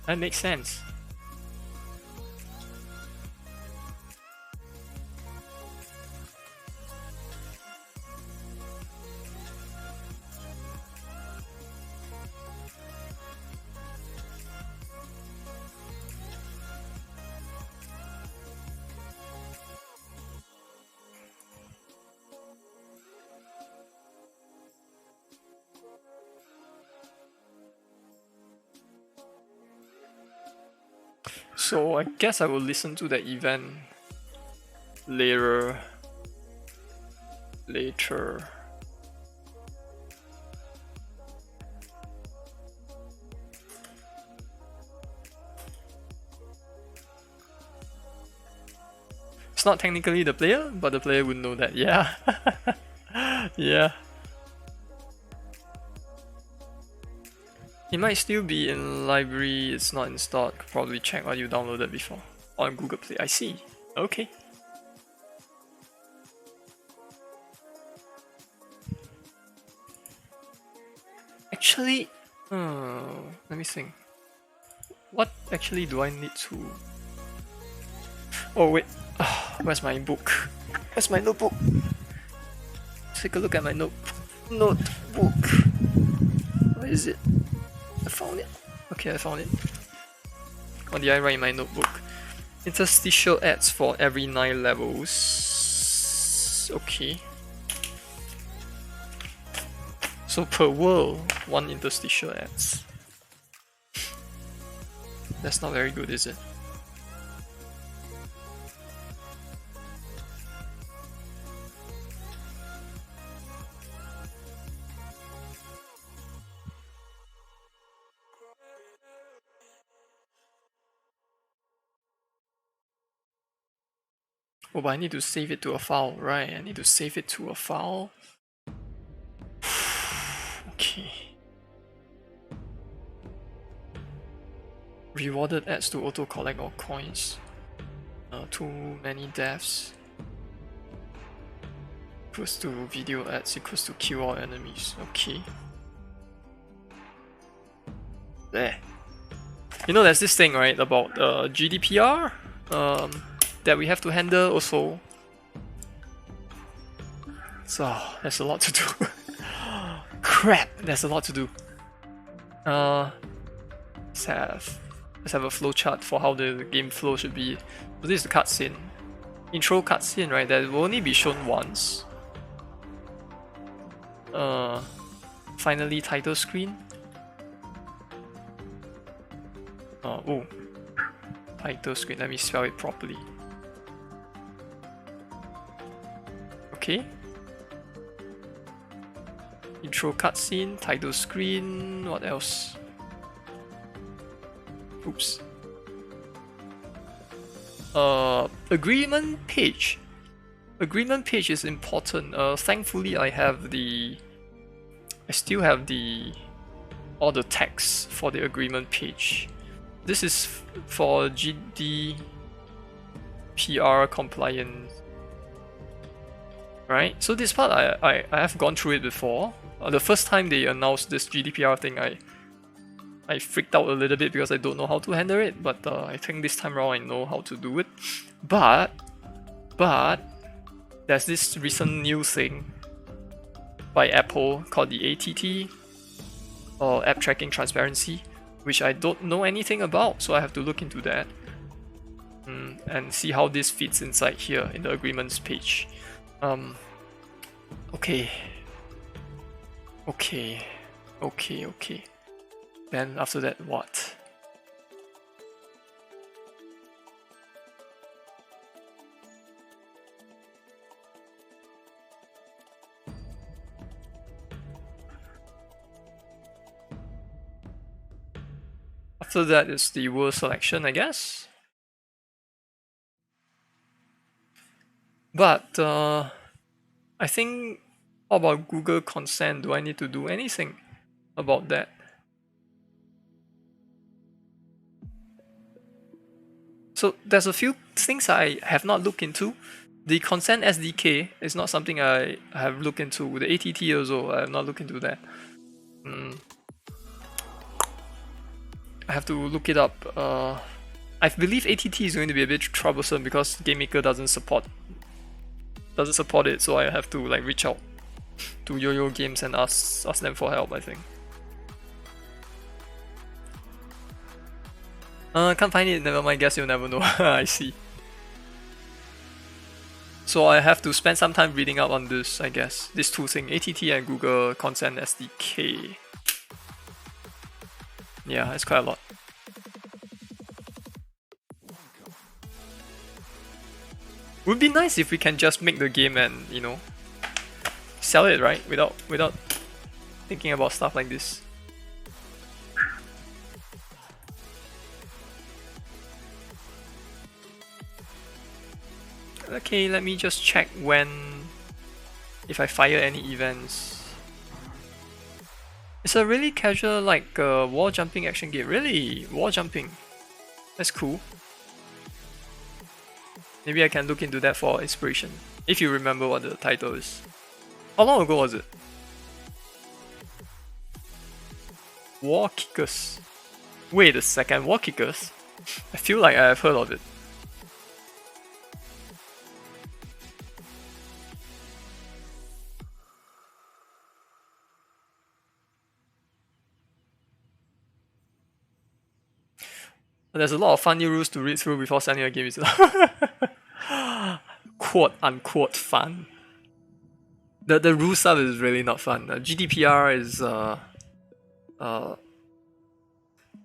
That makes sense. So I guess I will listen to the event later. It's not technically the player, but the player would know that. Yeah. Yeah. It might still be in library, it's not installed. Could probably check what you downloaded before on Google Play. I see. Okay. Actually, let me think. What actually do I need to... Oh wait, where's my book? Where's my notebook? Take a look at my notebook. Where is it? I found it. Okay, I found it. What did I write in my notebook? Interstitial ads for every 9 levels. Okay. So per world, 1 interstitial ads. That's not very good, is it? Oh, but I need to save it to a file, right? I need to save it to a file. Okay. Rewarded ads to auto collect all coins. Too many deaths. equals to video ads equals to kill all enemies. Okay. There. You know, there's this thing, right, about GDPR that we have to handle also. So there's a lot to do. Crap, there's a lot to do. Let's have a flowchart for how the game flow should be. So this is the cutscene. Intro cutscene, right? That will only be shown once. Finally, title screen. Oh, title screen. Let me spell it properly. Okay. Intro cutscene, title screen. What else? Oops. Agreement page. Agreement page is important. Thankfully, I still have all the text for the agreement page. This is for GDPR compliance, right? So this part I have gone through it before. The first time they announced this GDPR thing, I freaked out a little bit because I don't know how to handle it. But I think this time around I know how to do it. But there's this recent new thing by Apple called the ATT, or App Tracking Transparency, which I don't know anything about, so I have to look into that and see how this fits inside here in the agreements page. Okay. Then after that, what? After that is the world selection, I guess. But I think, how about Google consent? Do I need to do anything about that? So there's a few things I have not looked into. The consent SDK is not something I have looked into. The ATT also, I have not looked into that. I have to look it up. I believe ATT is going to be a bit troublesome because GameMaker doesn't support it, so I have to like reach out to Yo-Yo Games and ask them for help, I think. Can't find it, never mind, guess you'll never know. I see. So I have to spend some time reading up on this, I guess. These two things, ATT and Google Consent SDK. Yeah, it's quite a lot. Would be nice if we can just make the game and, you know, sell it, right? Without thinking about stuff like this. Okay, let me just check if I fire any events. It's a really casual, like wall jumping action game. Really? Wall jumping. That's cool. Maybe I can look into that for inspiration, if you remember what the title is. How long ago was it? Wall Kickers. Wait a second, Wall Kickers? I feel like I have heard of it. There's a lot of funny rules to read through before selling a game. Quote unquote fun. The rule stuff is really not fun. GDPR is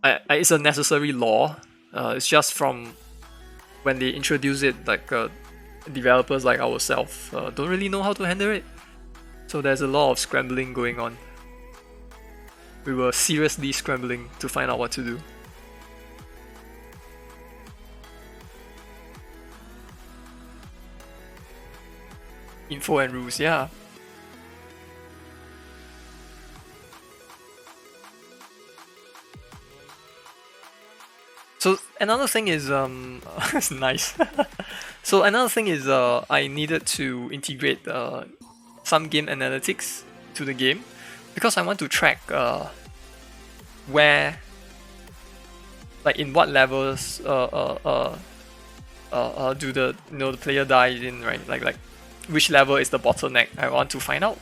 it's a necessary law. It's just from when they introduce it, like developers like ourselves don't really know how to handle it. So there's a lot of scrambling going on. We were seriously scrambling to find out what to do. Info and rules, yeah. So another thing is it's nice. So another thing is I needed to integrate some game analytics to the game because I want to track where, like in what levels do the the player die in, right? Like which level is the bottleneck I want to find out,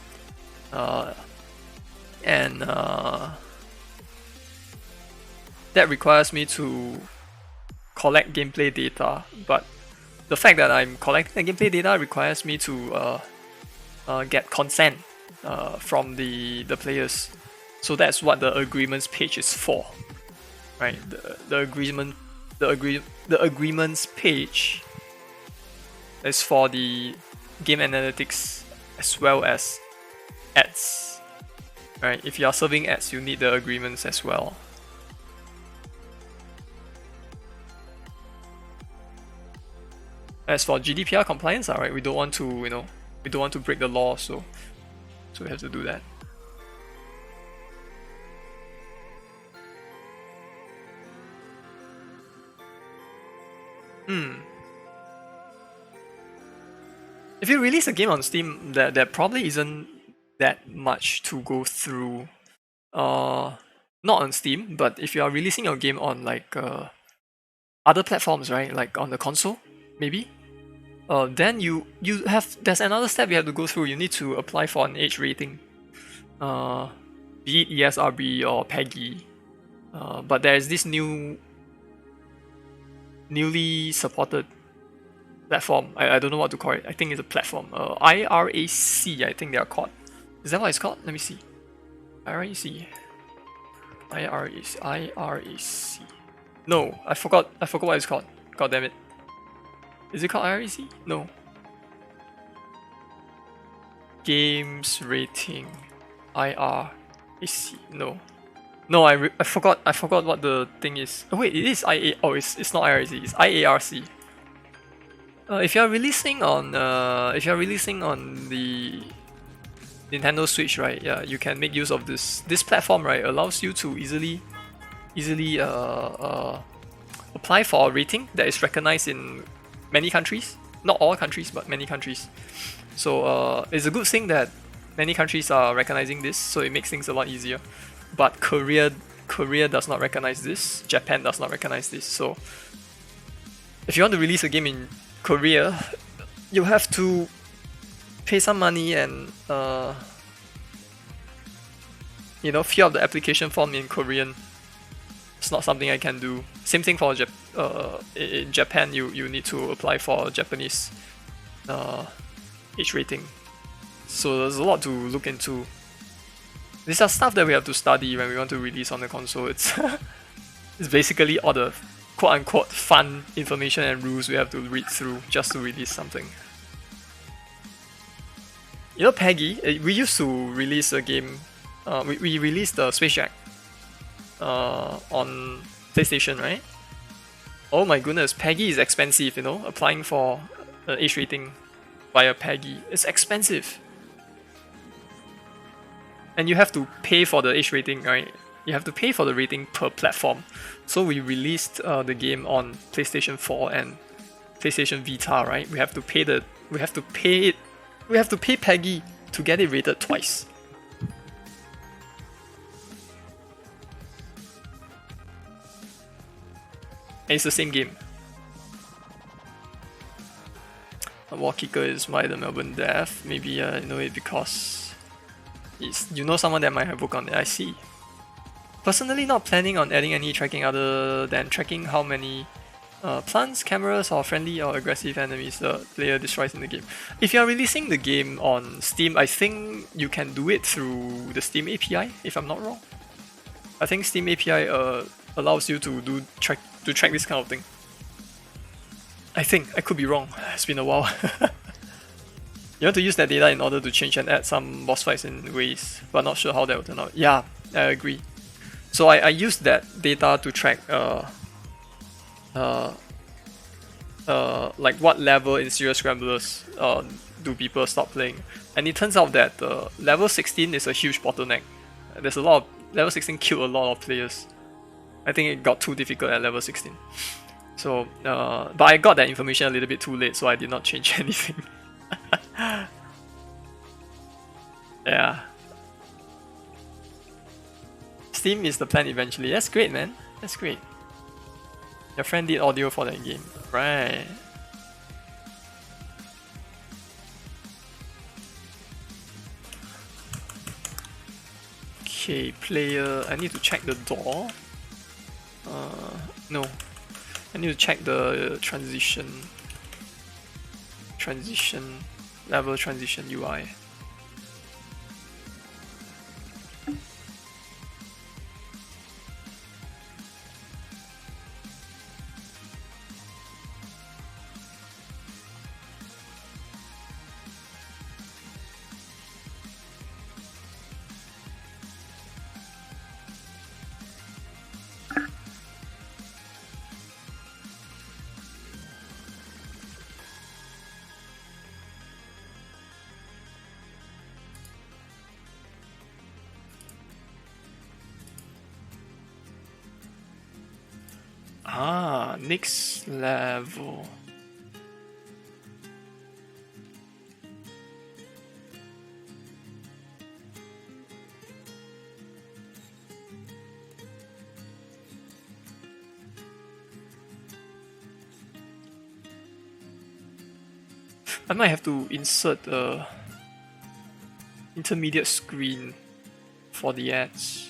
and that requires me to collect gameplay data. But the fact that I'm collecting the gameplay data requires me to get consent from the players. So that's what the agreements page is for, right? The agreements page is for the game analytics as well as ads, right? If you are serving ads, you need the agreements as well. As for GDPR compliance, alright, we don't want to, we don't want to break the law, so we have to do that. If you release a game on Steam, there probably isn't that much to go through. Not on Steam, but if you are releasing your game on like other platforms, right? Like on the console, maybe. Then there's another step you have to go through. You need to apply for an age rating, be it ESRB or PEGI. But there is this newly supported platform. I don't know what to call it. I think it's a platform. IRAC, I think they are called. Is that what it's called? Let me see. IRAC. No, I forgot what it's called. God damn it. Is it called IRAC? No. Games rating. IRAC. No. No, I forgot what the thing is. Oh wait, it is IA. Oh, it's not IRAC. It's IARC. If you're releasing on the Nintendo Switch, right? Yeah, you can make use of this platform, right? Allows you to easily apply for a rating that is recognized in many countries. Not all countries, but many countries. So it's a good thing that many countries are recognizing this, so it makes things a lot easier. But Korea does not recognize this. Japan does not recognize this. So if you want to release a game in Korea, you have to pay some money and fill out the application form in Korean. It's not something I can do. Same thing for in Japan. You need to apply for Japanese age rating. So there's a lot to look into. These are stuff that we have to study when we want to release on the console. It's basically all the quote-unquote fun information and rules we have to read through just to release something. PEGI, we used to release a game. We released the Space Jack on PlayStation, right? Oh my goodness, PEGI is expensive, applying for age rating via PEGI. It's expensive. And you have to pay for the age rating, right? You have to pay for the rating per platform. So we released the game on PlayStation 4 and PlayStation Vita, right? We have to pay PEGI to get it rated twice. And it's the same game. Wall Kicker is why the Melbourne Dev. Maybe I know it because someone that might have worked on it. I see. Personally, not planning on adding any tracking other than tracking how many plants, cameras, or friendly or aggressive enemies the player destroys in the game. If you are releasing the game on Steam, I think you can do it through the Steam API, if I'm not wrong. I think Steam API allows you to track this kind of thing. I think. I could be wrong. It's been a while. You want to use that data in order to change and add some boss fights in ways, but not sure how that will turn out. Yeah, I agree. So I used that data to track like what level in Serious Scramblers do people stop playing. And it turns out that level 16 is a huge bottleneck. There's a lot of level 16 killed a lot of players. I think it got too difficult at level 16. So, but I got that information a little bit too late, so I did not change anything. Yeah. Steam is the plan eventually. That's great, man. That's great. Your friend did audio for that game. Right. Okay, player. I need to check the door. No. I need to check the level transition UI. Ah, next level. I might have to insert a intermediate screen for the ads.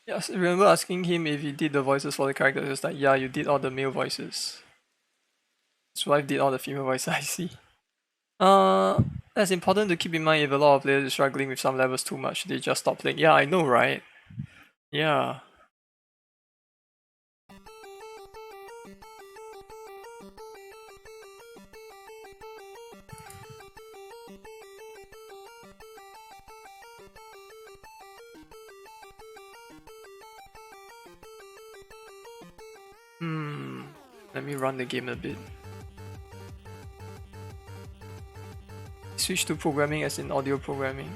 Yes, I remember asking him if he did the voices for the characters. He was like, yeah, you did all the male voices. His wife did all the female voices, I see. That's important to keep in mind if a lot of players are struggling with some levels too much, they just stop playing. Yeah, I know, right? Yeah. Let me run the game a bit. Switch to programming as in audio programming.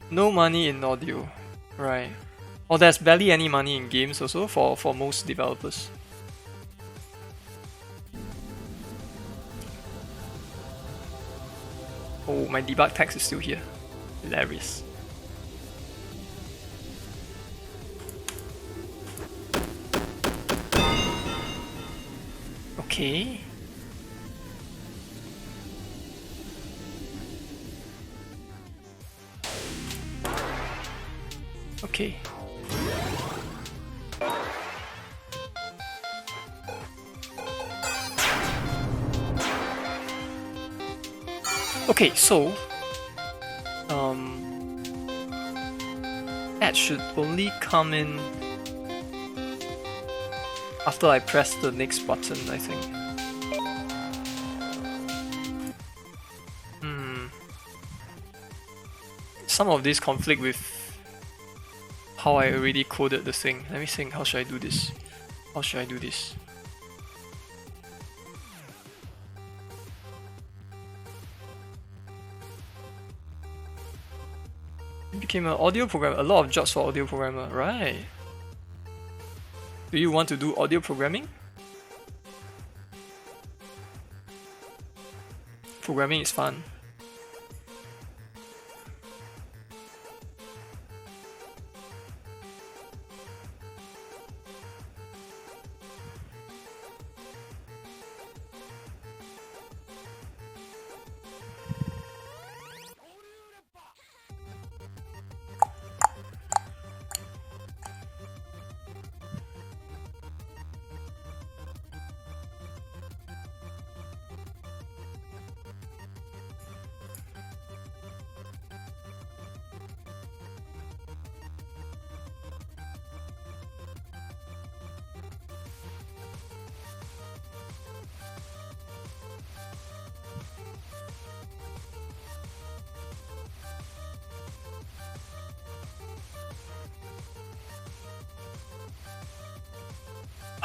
No money in audio. Right. Oh, there's barely any money in games also for most developers. Oh, my debug text is still here. Hilarious. Okay. Okay. Okay, so that should only come in after I press the next button, I think. Some of these conflict with how I already coded the thing. Let me think, how should I do this? How should I do this? You became an audio programmer, a lot of jobs for audio programmer, right? Do you want to do audio programming? Programming is fun.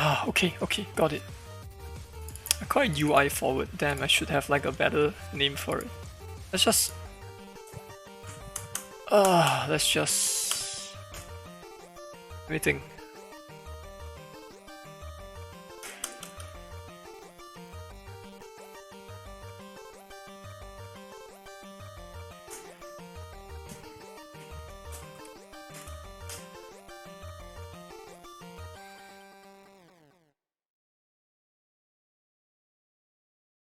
Ah, okay, got it. quite UI forward. Damn, I should have like a better name for it. Let's just... Let me think.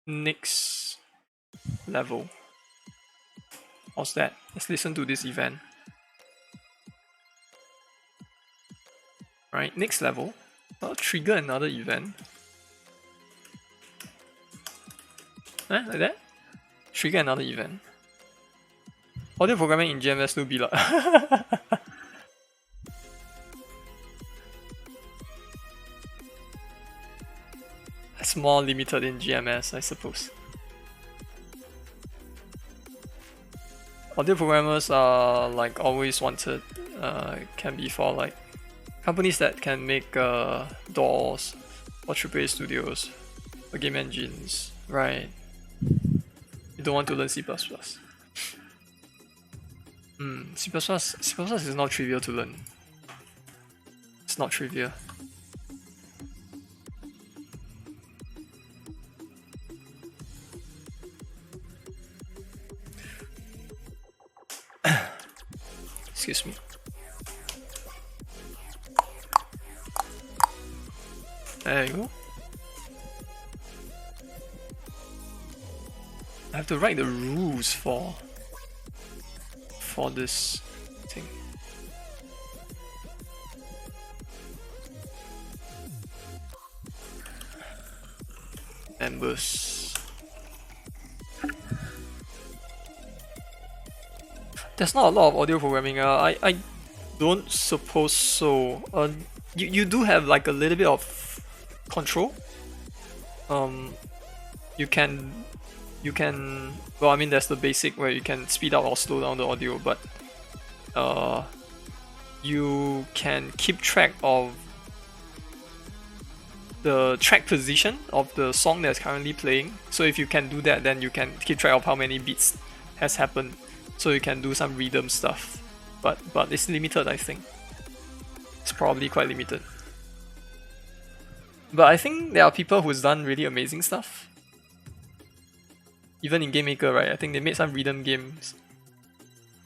Next level. How's that? Let's listen to this event. Right, next level. I'll trigger another event. Like that? Trigger another event. Audio programming in GMS no be lah. It's more limited in GMS, I suppose. Audio programmers are like always wanted. Can be for like companies that can make DAWs or AAA studios or game engines, right? You don't want to learn C++. C++ is not trivial to learn. It's not trivial. Excuse me. There you go. I have to write the rules for this thing. Members. There's not a lot of audio programming. I don't suppose so. You do have like a little bit of control. You can well, I mean, there's the basic where you can speed up or slow down the audio, but you can keep track of the track position of the song that's currently playing. So if you can do that, then you can keep track of how many beats has happened. So you can do some rhythm stuff, but it's limited, I think. It's probably quite limited. But I think there are people who's done really amazing stuff. Even in Game Maker, right? I think they made some rhythm games.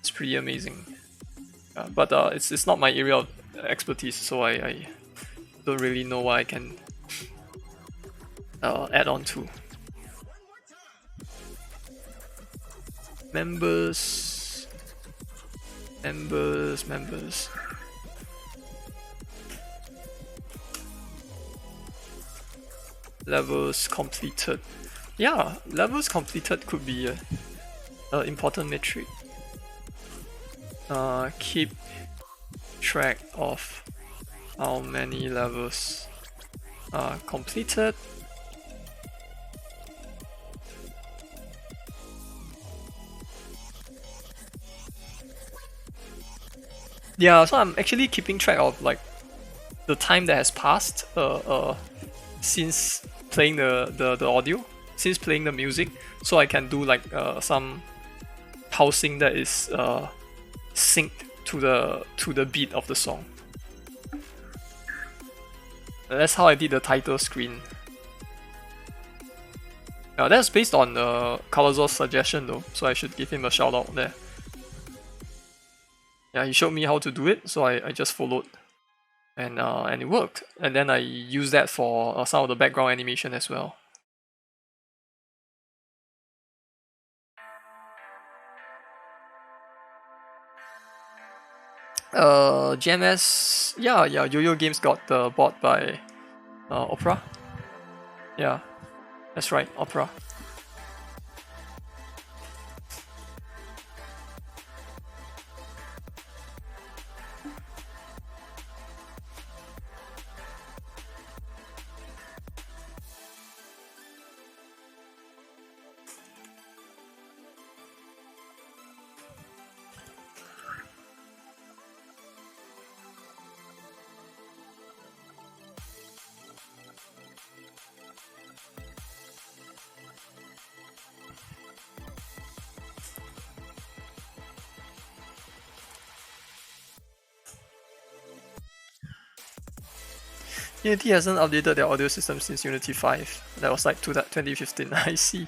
It's pretty amazing. But it's not my area of expertise, so I don't really know what I can add on to. Members. Levels completed. Yeah, levels completed could be an important metric. Keep track of how many levels are completed. Yeah, so I'm actually keeping track of like the time that has passed since playing the audio, since playing the music, so I can do like some pausing that is synced to the beat of the song. That's how I did the title screen. Now that's based on Kalazor's suggestion though, so I should give him a shout out there. Yeah, he showed me how to do it, so I just followed, and it worked. And then I used that for some of the background animation as well. GMS, yeah, Yo-Yo Games got bought by Opera. Yeah, that's right, Opera. Unity hasn't updated their audio system since Unity 5. That was like 2015. I see.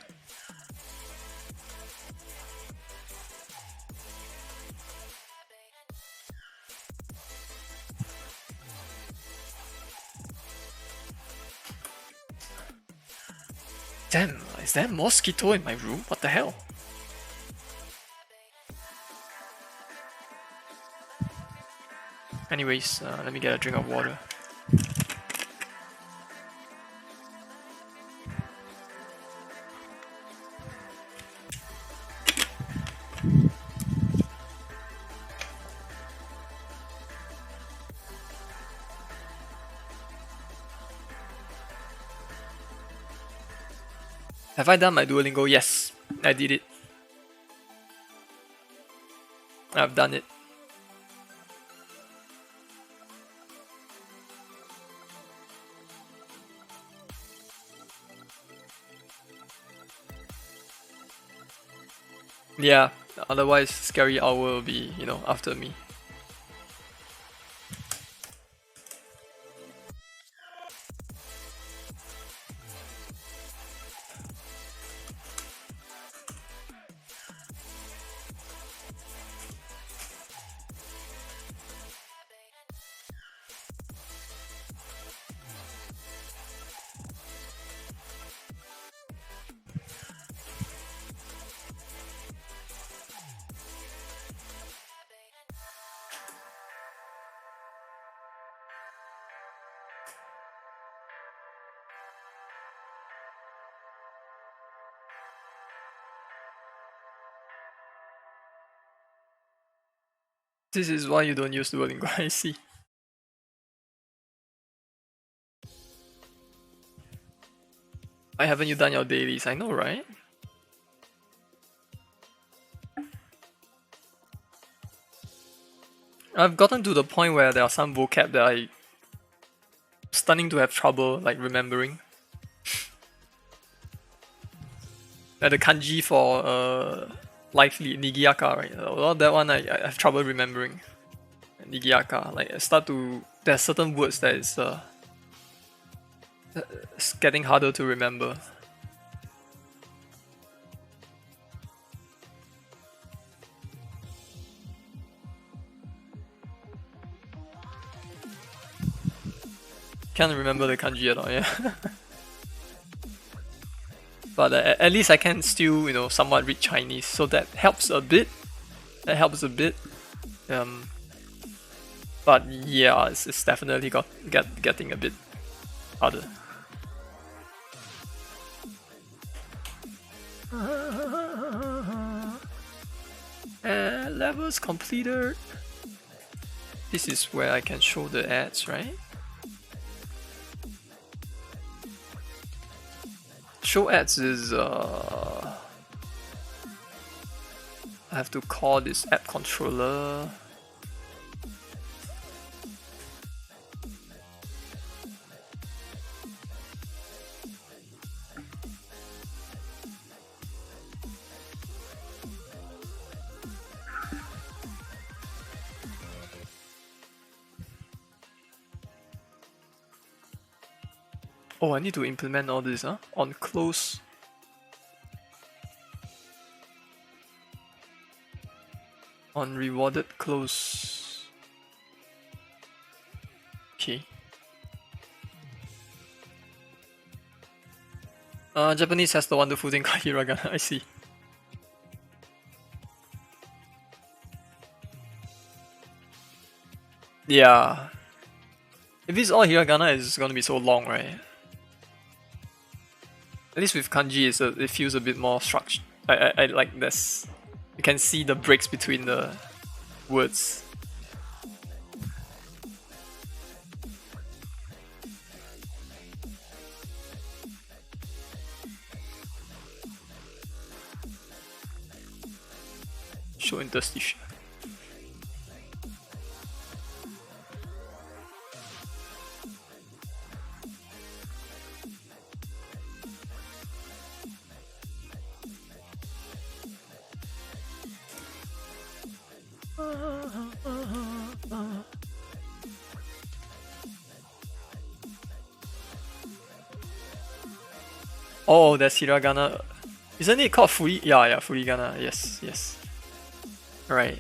Damn, is there a mosquito in my room? What the hell? Anyways, let me get a drink of water. Have I done my Duolingo? Yes, I did it. I've done it. Yeah, otherwise Scary Owl will be, you know, after me. This is why you don't use Duolingo, I see. Why haven't you done your dailies? I know, right? I've gotten to the point where there are some vocab that I starting to have trouble like remembering. Like the kanji for lively Nigiaka, right? Well, that one I have trouble remembering. Nigiaka, like I start to there's certain words that is it's getting harder to remember. Can't remember the kanji at all, yeah. But at least I can still, you know, somewhat read Chinese, so that helps a bit. That helps a bit. But yeah, it's definitely getting a bit harder. Levels completed. This is where I can show the ads, right? Show ads is I have to call this app controller. Oh, I need to implement all this, huh? On close. On rewarded close. Okay. Japanese has the wonderful thing called hiragana, I see. Yeah. If it's all hiragana, it's gonna be so long, right? At least with kanji, it feels a bit more structured. I like this. You can see the breaks between the words. Show interstitial. Oh, that's hiragana. Isn't it called furi? Yeah, furigana. Yes, yes. Right.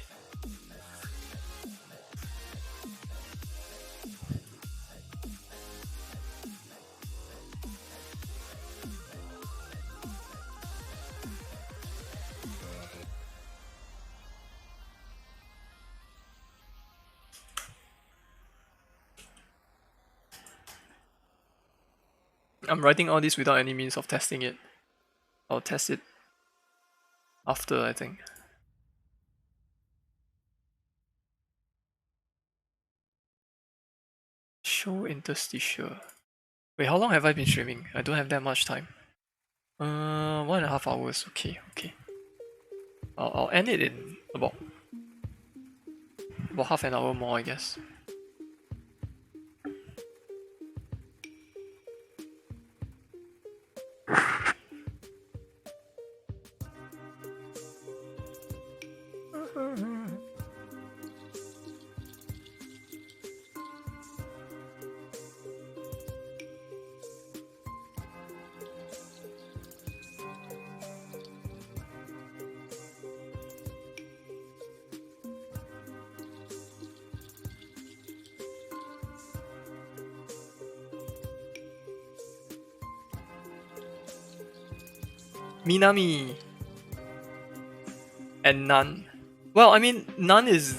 I'm writing all this without any means of testing it. I'll test it after, I think. Show interstitial. Wait, how long have I been streaming? I don't have that much time. 1.5 hours. Okay, okay. I'll end it in about half an hour more, I guess. Minami and Nan. Well, I mean, Nan is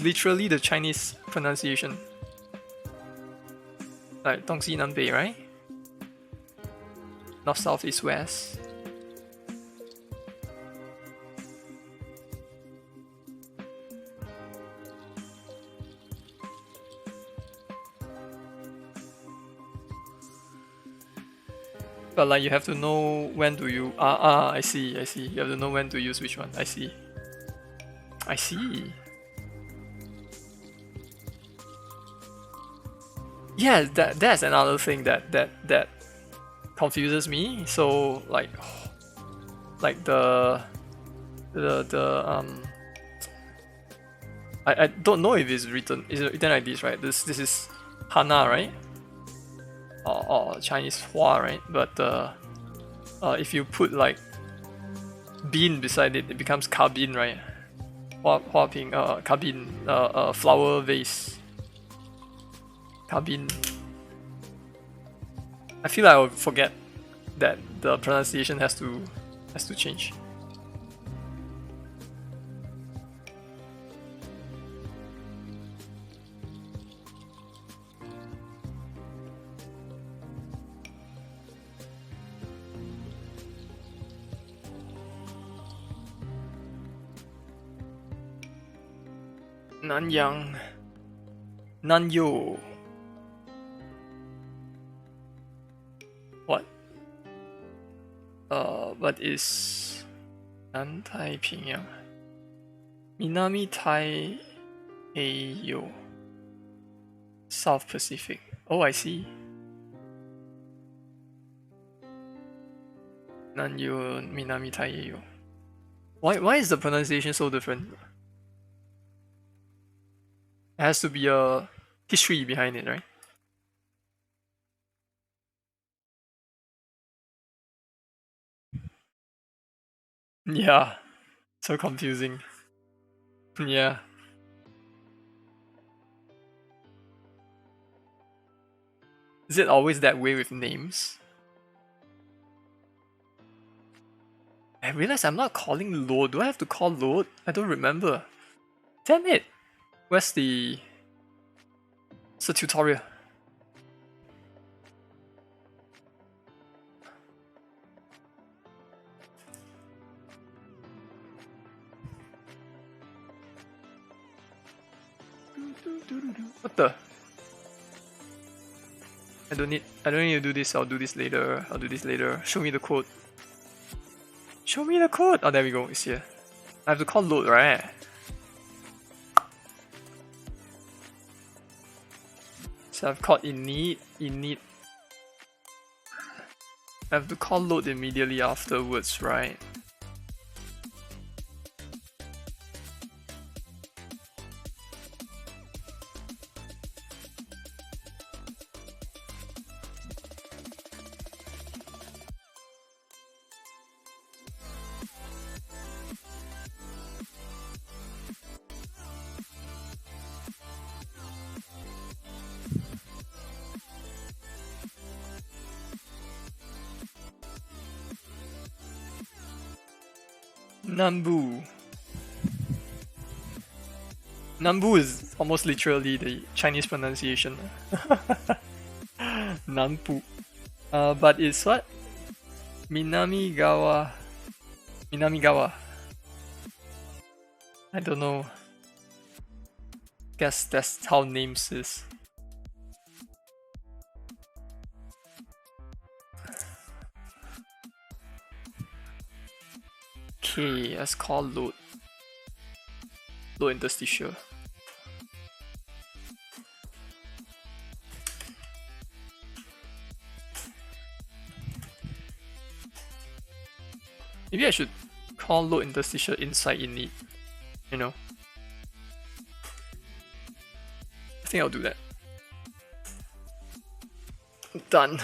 literally the Chinese pronunciation. Like 东西南北, right? North, south, east, west. But like you have to know when to use. I see. You have to know when to use which one. I see. Yeah, that's another thing that confuses me. So like the I don't know if it's written like this, right? This is Hana, right? Or Chinese Hua, right? But if you put like bean beside it, it becomes kabin, right? Hua Ping, kabin, flower vase. Kabin. I feel like I would forget that the pronunciation has to change. Nanyang, Nanyo. What? What is Nantaipingyang? Minami Taiyo. South Pacific. Oh, I see. Nanyo, Minami Taiyo. Why is the pronunciation so different? There has to be a history behind it, right? Yeah, so confusing. Yeah. Is it always that way with names? I realize I'm not calling Lord. Do I have to call Lord? I don't remember. Damn it! Where's the tutorial? What the? I don't need to do this. I'll do this later. Show me the code. Oh, there we go. It's here. I have to call load, right? So I've called init. I have to call load immediately afterwards, right? Nambu. Nambu is almost literally the Chinese pronunciation. Nampu. But it's what? Minamigawa. Minamigawa. I don't know. Guess that's how names is. Okay, let's call load. Load interstitial. Maybe I should call load interstitial inside init. You know? I think I'll do that. Done.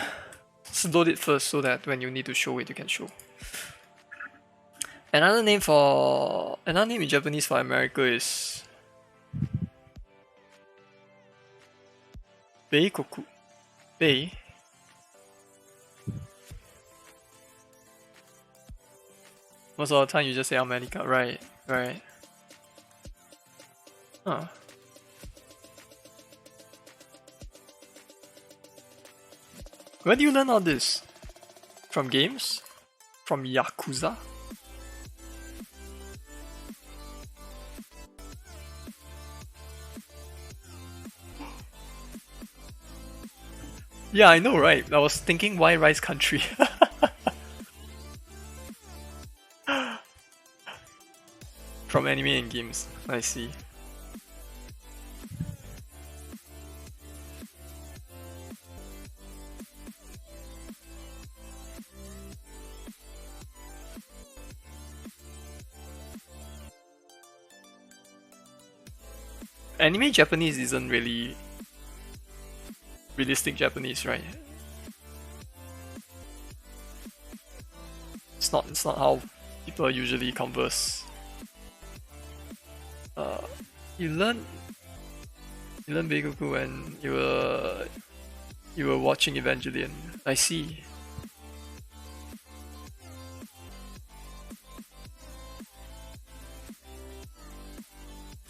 Let's load it first so that when you need to show it, you can show. Another name in Japanese for America is Beikoku. Bei. Most of the time you just say America, right? Right. Huh. Where do you learn all this? From games? From Yakuza? Yeah, I know, right? I was thinking, why Rice Country? From anime and games, I see. Anime Japanese isn't really realistic Japanese, right? It's not how people usually converse. You learn Beigoku when you were watching Evangelion. I see.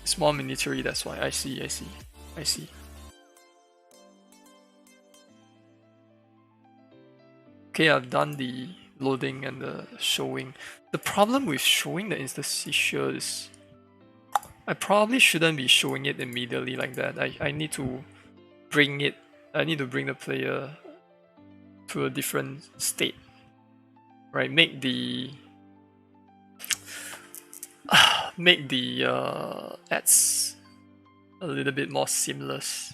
It's more miniature, that's why. I see. Okay, I've done the loading and the showing. The problem with showing the interstitial is I probably shouldn't be showing it immediately like that. I need to bring the player to a different state. Right? Make the ads a little bit more seamless.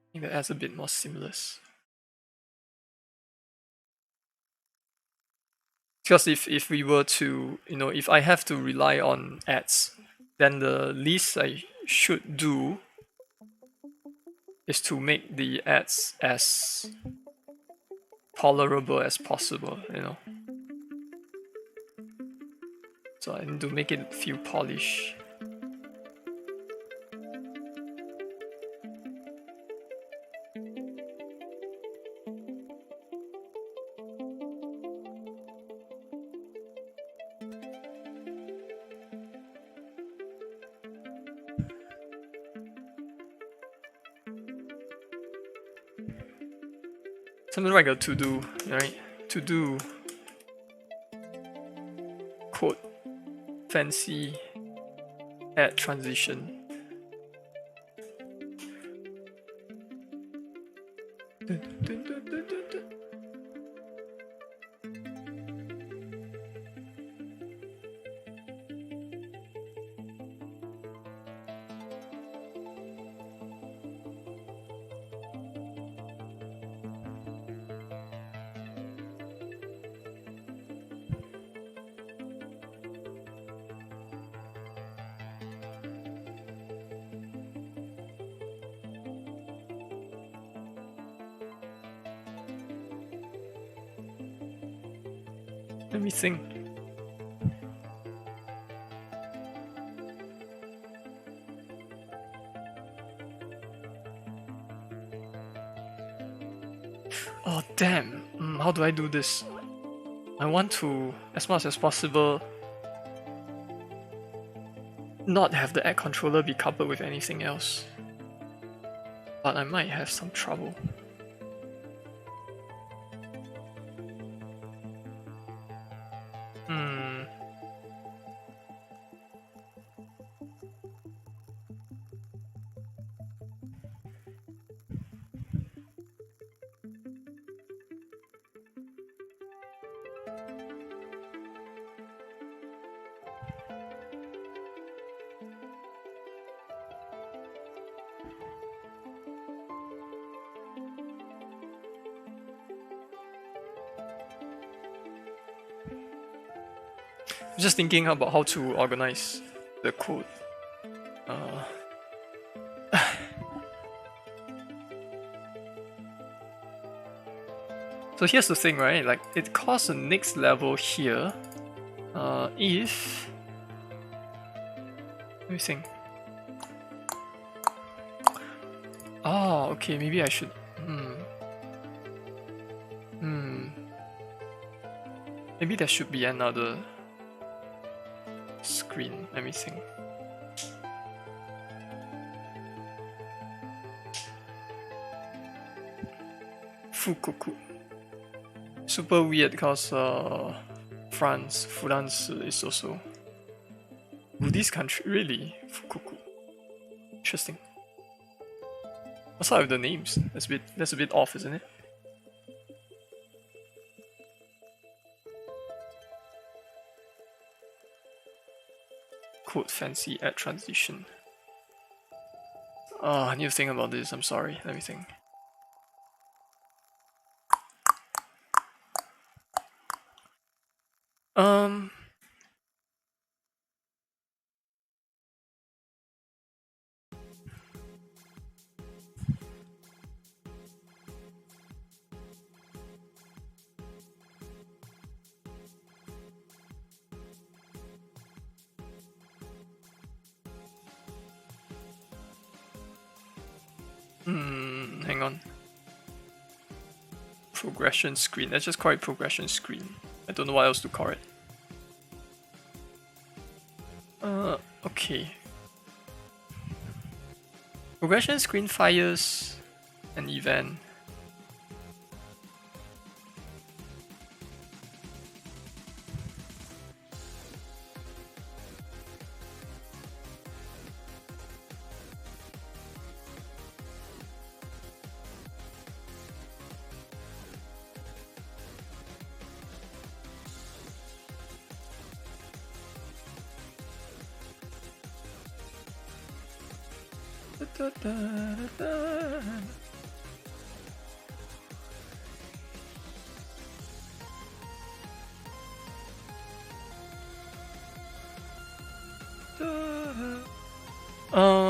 I think that adds a bit more seamless. Because if we were to, if I have to rely on ads, then the least I should do is to make the ads as tolerable as possible, So I need to make it feel polished. Something like a to-do, right? To-do quote fancy add transition. Let me think. Oh damn, how do I do this? I want to, as much as possible, not have the act controller be coupled with anything else. But I might have some trouble. I'm just thinking about how to organize the code. So here's the thing, right? Like, it costs the next level here. If... Let me think. Oh, okay, maybe I should... Maybe there should be another screen. Let me think. Fukoku. Super weird because France is also Buddhist country. Really? Fukoku. Interesting. What's up with the names? That's a bit off, isn't it? Code fancy add transition. Oh, I need to think about this. I'm sorry. Let me think. Hang on. Progression screen. Let's just call it progression screen. I don't know what else to call it. Okay. Progression screen fires an event.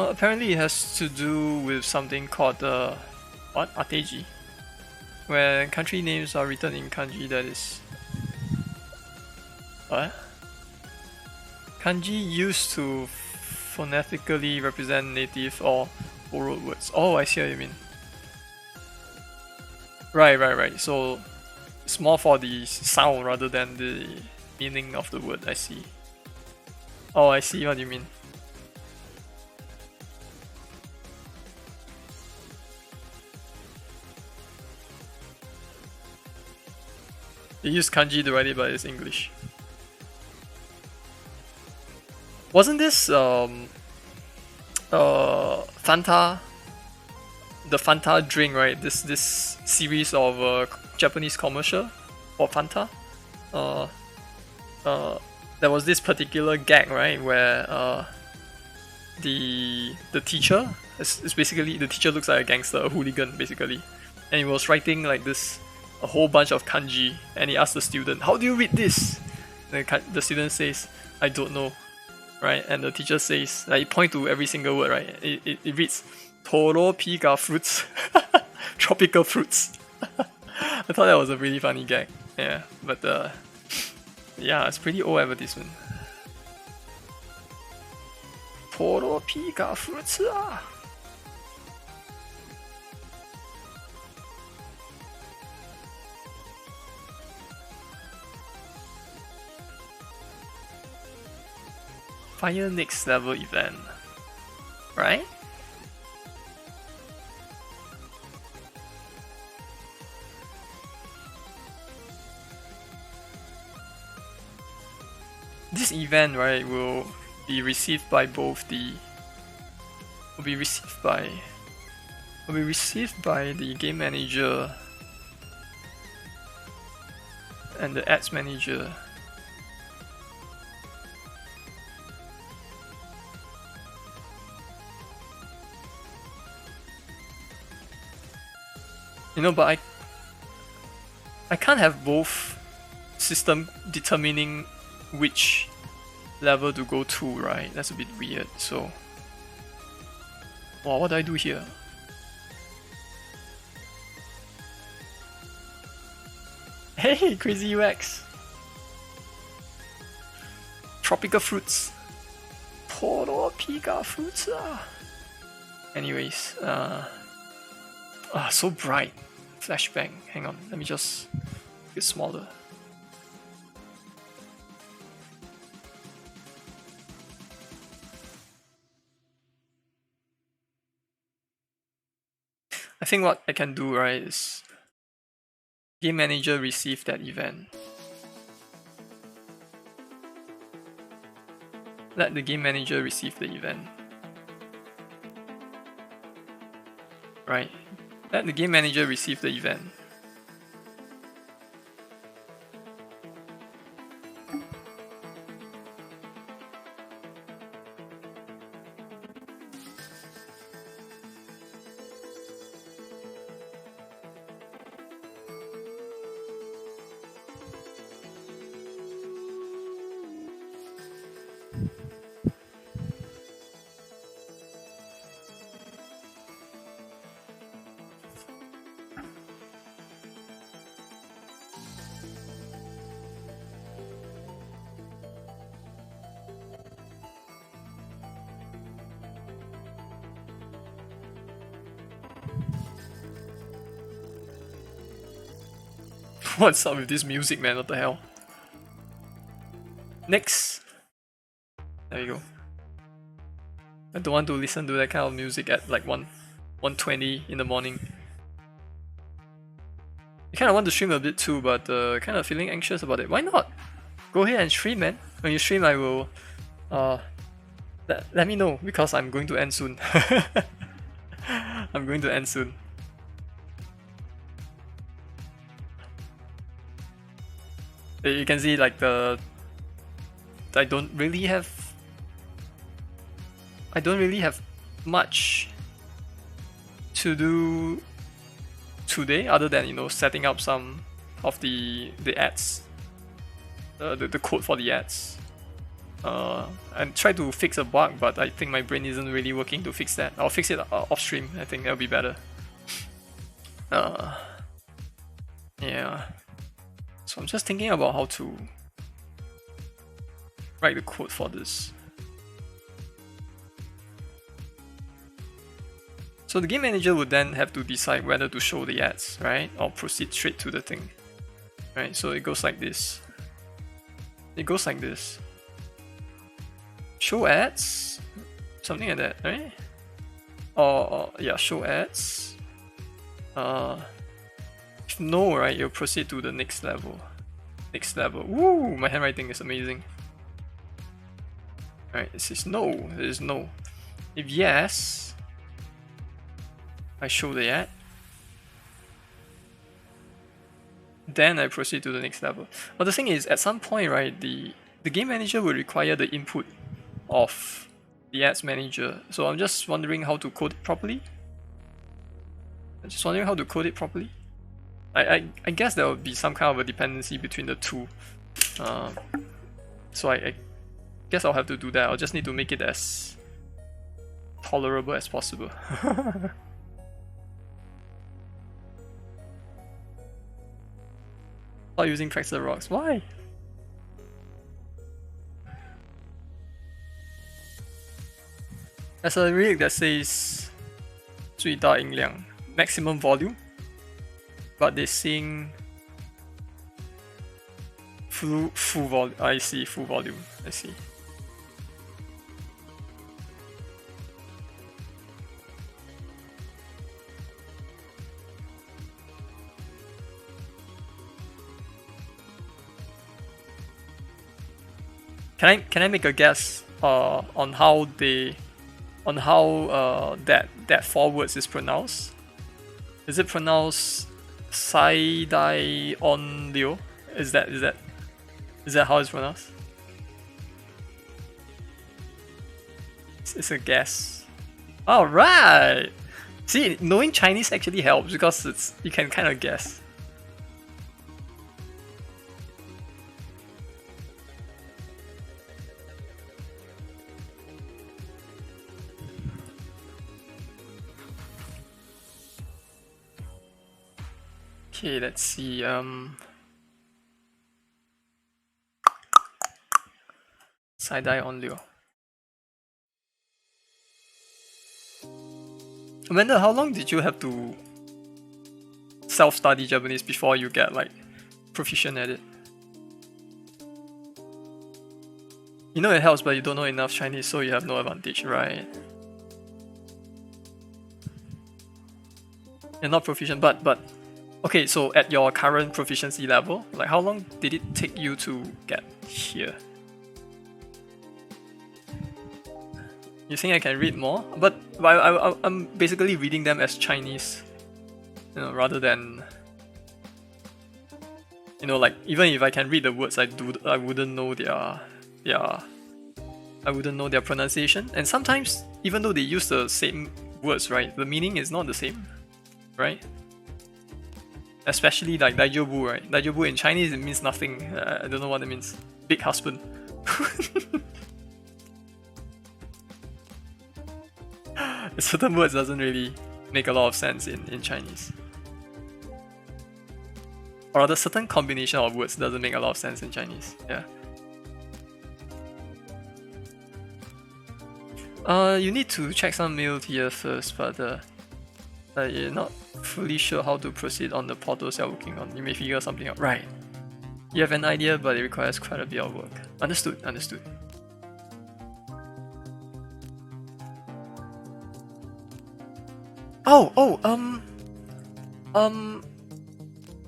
Apparently it has to do with something called what? Ateji. Where country names are written in kanji that is... What? Kanji used to phonetically represent native or borrowed words. Oh, I see what you mean. Right. So it's more for the sound rather than the meaning of the word. I see. Oh, I see what you mean. They use kanji to write it, but it's English. Wasn't this Fanta, the Fanta drink, right? This series of Japanese commercial for Fanta. There was this particular gag, right, where the teacher is basically, the teacher looks like a gangster, a hooligan basically, and he was writing like this a whole bunch of kanji, and he asked the student, "How do you read this?" And the student says, "I don't know." Right, and the teacher says, like, point to every single word, right? It reads Toropika fruits, tropical fruits. I thought that was a really funny gag. Yeah, but yeah, it's pretty old advertisement. Toropika fruits. require next level event, right? This event, right, will be received by both the will be received by the game manager and the ads manager. You know, but I can't have both system determining which level to go to, right? That's a bit weird. So, wow, what do I do here? Hey, crazy UX! Tropical fruits. Tropical fruits. Anyways, so bright. Flashbang. Hang on, let me just get smaller. I think what I can do, right, is game manager receive that event. Let the game manager receive the event. Right. Let the game manager receive the event. What's up with this music, man? What the hell? Next. There you go. I don't want to listen to that kind of music at like 1:20 in the morning. I kind of want to stream a bit too, but kind of feeling anxious about it. Why not? Go ahead and stream, man. When you stream, I will. Let me know because I'm going to end soon. I'm going to end soon. You can see like I don't really have much to do today other than, you know, setting up some of the ads, the code for the ads, and try to fix a bug, but I think my brain isn't really working to fix that. I'll fix it off stream. I think that'll be better. Yeah. So I'm just thinking about how to write the code for this. So the game manager would then have to decide whether to show the ads, right? Or proceed straight to the thing. Right, so it goes like this. It goes like this. Show ads? Something like that, right? Or yeah, show ads. If no, right, you'll proceed to the next level. Next level. Woo! My handwriting is amazing. Alright, this is no. This is no. If yes, I show the ad. Then I proceed to the next level. But the thing is, at some point, right, the game manager will require the input of the ads manager. So I'm just wondering how to code it properly. I guess there will be some kind of a dependency between the two. So I guess I'll have to do that. I'll just need to make it as tolerable as possible. Not using Traxxas rocks. Why? There's a lyric that says 最大音量 maximum volume, but they sing full volume. I see, full volume. I see. can I make a guess on how that four words is pronounced? Is it pronounced Sai Dai On Liu? Is that how it's pronounced? It's a guess. All right. See, knowing Chinese actually helps because you can kind of guess. Okay, let's see. Side-eye on Liu. Amanda, how long did you have to self-study Japanese before you get like proficient at it? You know it helps, but you don't know enough Chinese, so you have no advantage, right? You're not proficient, but okay. So at your current proficiency level, like how long did it take you to get here? You think I can read more? But I'm basically reading them as Chinese, you know, rather than, you know, like even if I can read the words, I wouldn't know their pronunciation. And sometimes, even though they use the same words, right, the meaning is not the same, right? Especially like Daijobu, right? Daijobu in Chinese it means nothing. I don't know what it means. Big husband. Certain words doesn't really make a lot of sense in Chinese. Or rather, certain combination of words doesn't make a lot of sense in Chinese. Yeah. You need to check some mail here first, but you're not fully sure how to proceed on the portals you're working on. You may figure something out. Right. You have an idea, but it requires quite a bit of work. Understood.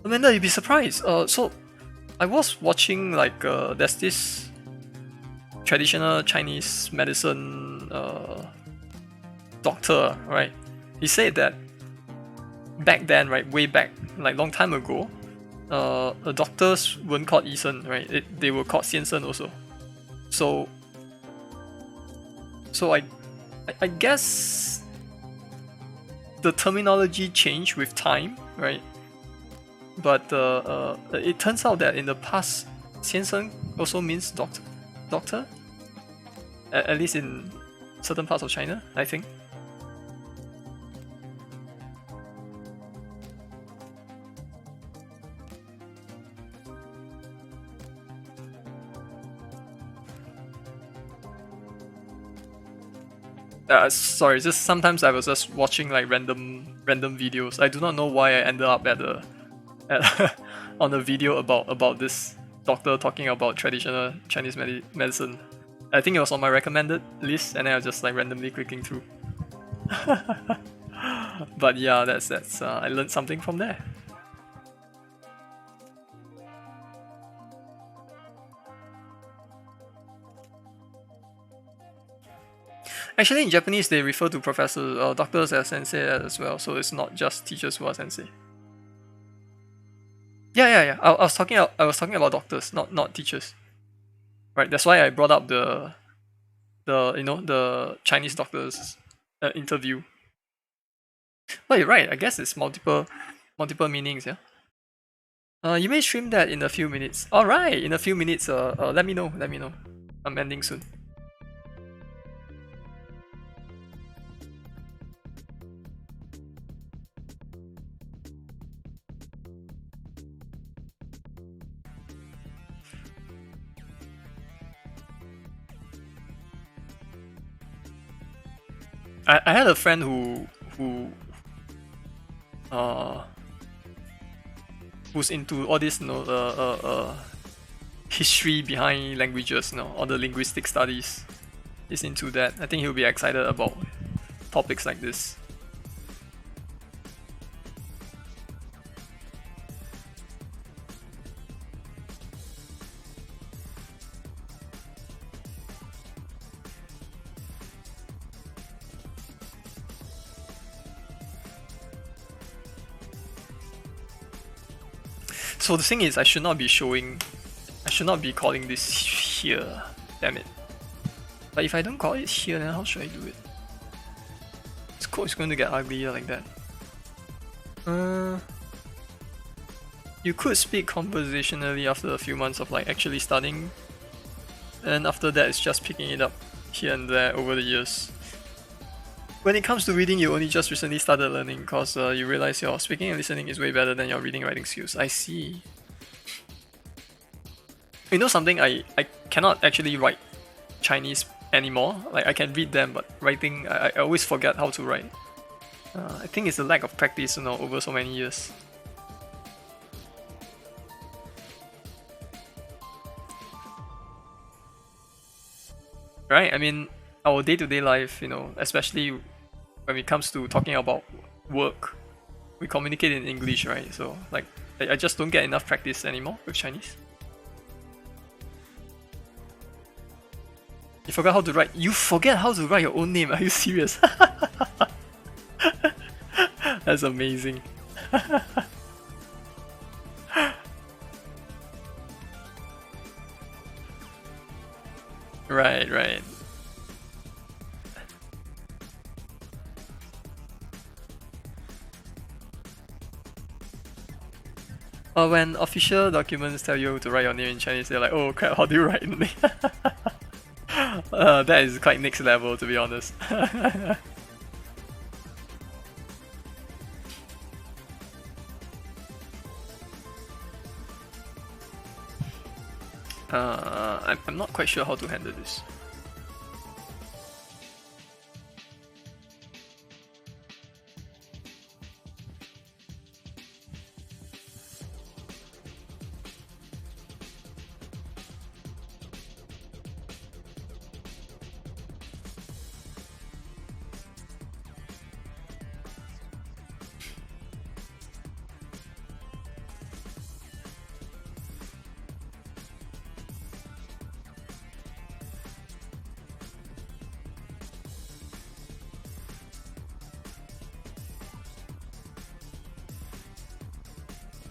Amanda, you'd be surprised. So I was watching like there's this traditional Chinese medicine doctor, right? He said that back then, right, way back, like long time ago, the doctors weren't called 医生, right? They were called 先生 also. So I guess the terminology changed with time, right? But it turns out that in the past, 先生 also means doctor. At least in certain parts of China, I think. Sorry, just sometimes I was just watching like random videos. I do not know why I ended up on a video about this doctor talking about traditional Chinese medicine. I think it was on my recommended list, and then I was just like randomly clicking through. But yeah, that's I learned something from there. Actually, in Japanese, they refer to professors, doctors as sensei as well, so it's not just teachers who are sensei. Yeah. I was talking about doctors, not teachers. Right. That's why I brought up the Chinese doctors interview. But you're right. I guess it's multiple meanings. Yeah. You may stream that in a few minutes. All right. In a few minutes. Let me know. I'm ending soon. I had a friend who's into all this history behind languages, all the linguistic studies. He's into that. I think he'll be excited about topics like this. So the thing is, I should not be calling this here. Damn it. But if I don't call it here, then how should I do it? This code is going to get uglier like that. You could speak conversationally after a few months of like actually studying, and after that it's just picking it up here and there over the years. When it comes to reading, you only just recently started learning because you realize your speaking and listening is way better than your reading and writing skills. I see. You know something, I cannot actually write Chinese anymore. Like I can read them, but writing, I always forget how to write. I think it's the lack of practice, over so many years. Right? I mean, our day-to-day life, especially when it comes to talking about work, we communicate in English, right? So, like, I just don't get enough practice anymore with Chinese. You forgot how to write. You forget how to write your own name. Are you serious? That's amazing. Right. When official documents tell you to write your name in Chinese, they're like, oh crap, how do you write the name? That is quite next level, to be honest. I'm not quite sure how to handle this.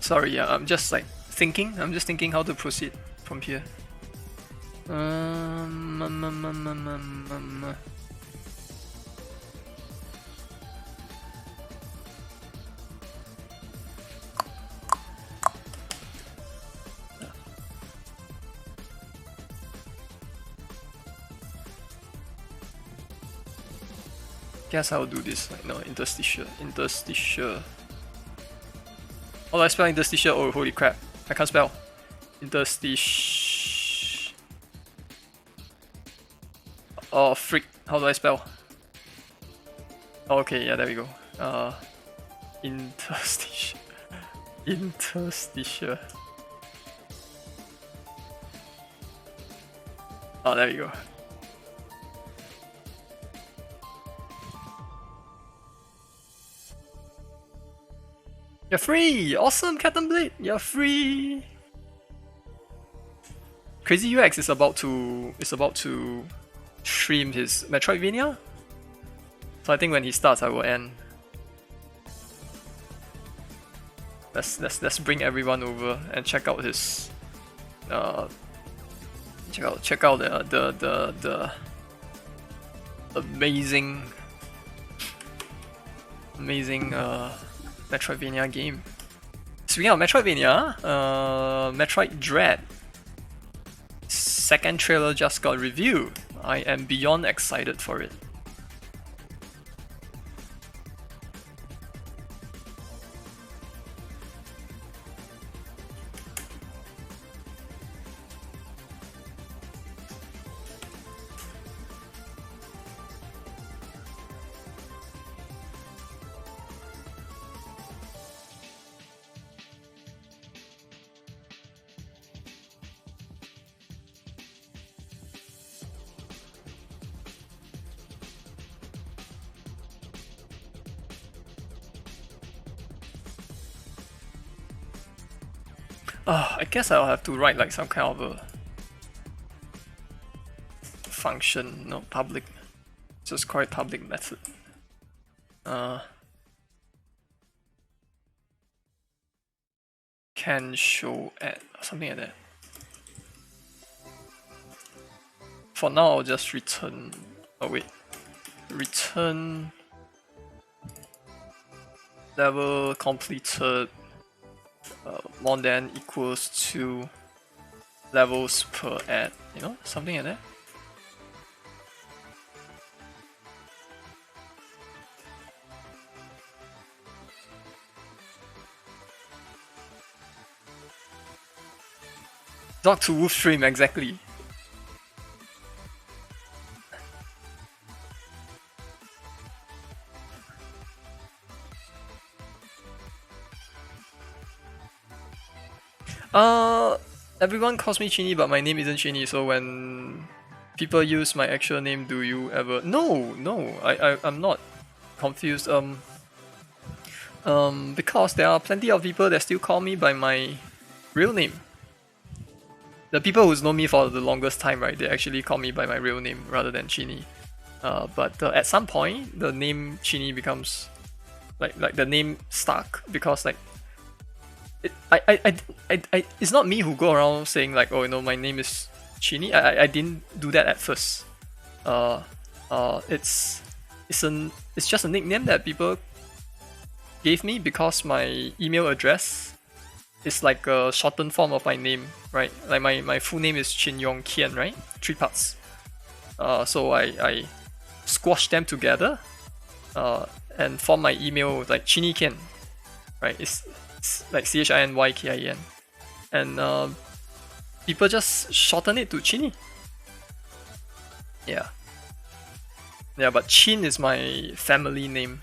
Sorry, yeah, I'm just like thinking. I'm just thinking how to proceed from here. Guess I'll do this. Like, no, interstitial. How do I spell interstitial? Oh, holy crap. I can't spell. Interstitial. Oh, freak. How do I spell? Oh, okay, yeah, there we go. Interstitial. Interstitial. Oh, there we go. You're free! Awesome, Captain Blade! You're free! Crazy UX is about to stream his Metroidvania. So I think when he starts, I will end. Let's bring everyone over and check out his check out the amazing Metroidvania game. Speaking of Metroidvania, Metroid Dread second trailer just got reviewed. I am beyond excited for it. I guess I'll have to write like some kind of a function, public, just call it public method. can show at something like that. For now, I'll just return. Oh wait, return level completed more than equals to levels per ad. You know, something like that. Dog to wolf stream, exactly. Everyone calls me Chini, but my name isn't Chini. So when people use my actual name, do you ever? No, I'm not confused. Because there are plenty of people that still call me by my real name. The people who's known me for the longest time, right? They actually call me by my real name rather than Chini. But at some point, the name Chini becomes like the name stuck because like it's not me who go around saying like, oh, you know, my name is Chini. I didn't do that at first. It's just a nickname that people gave me because my email address is like a shortened form of my name, right? Like my full name is Chin Yong Kian, right? 3 parts. So I squash them together and form my email like Chini Kian, right? It's like CHINYKIN, and people just shorten it to Chini. Yeah, but Chin is my family name.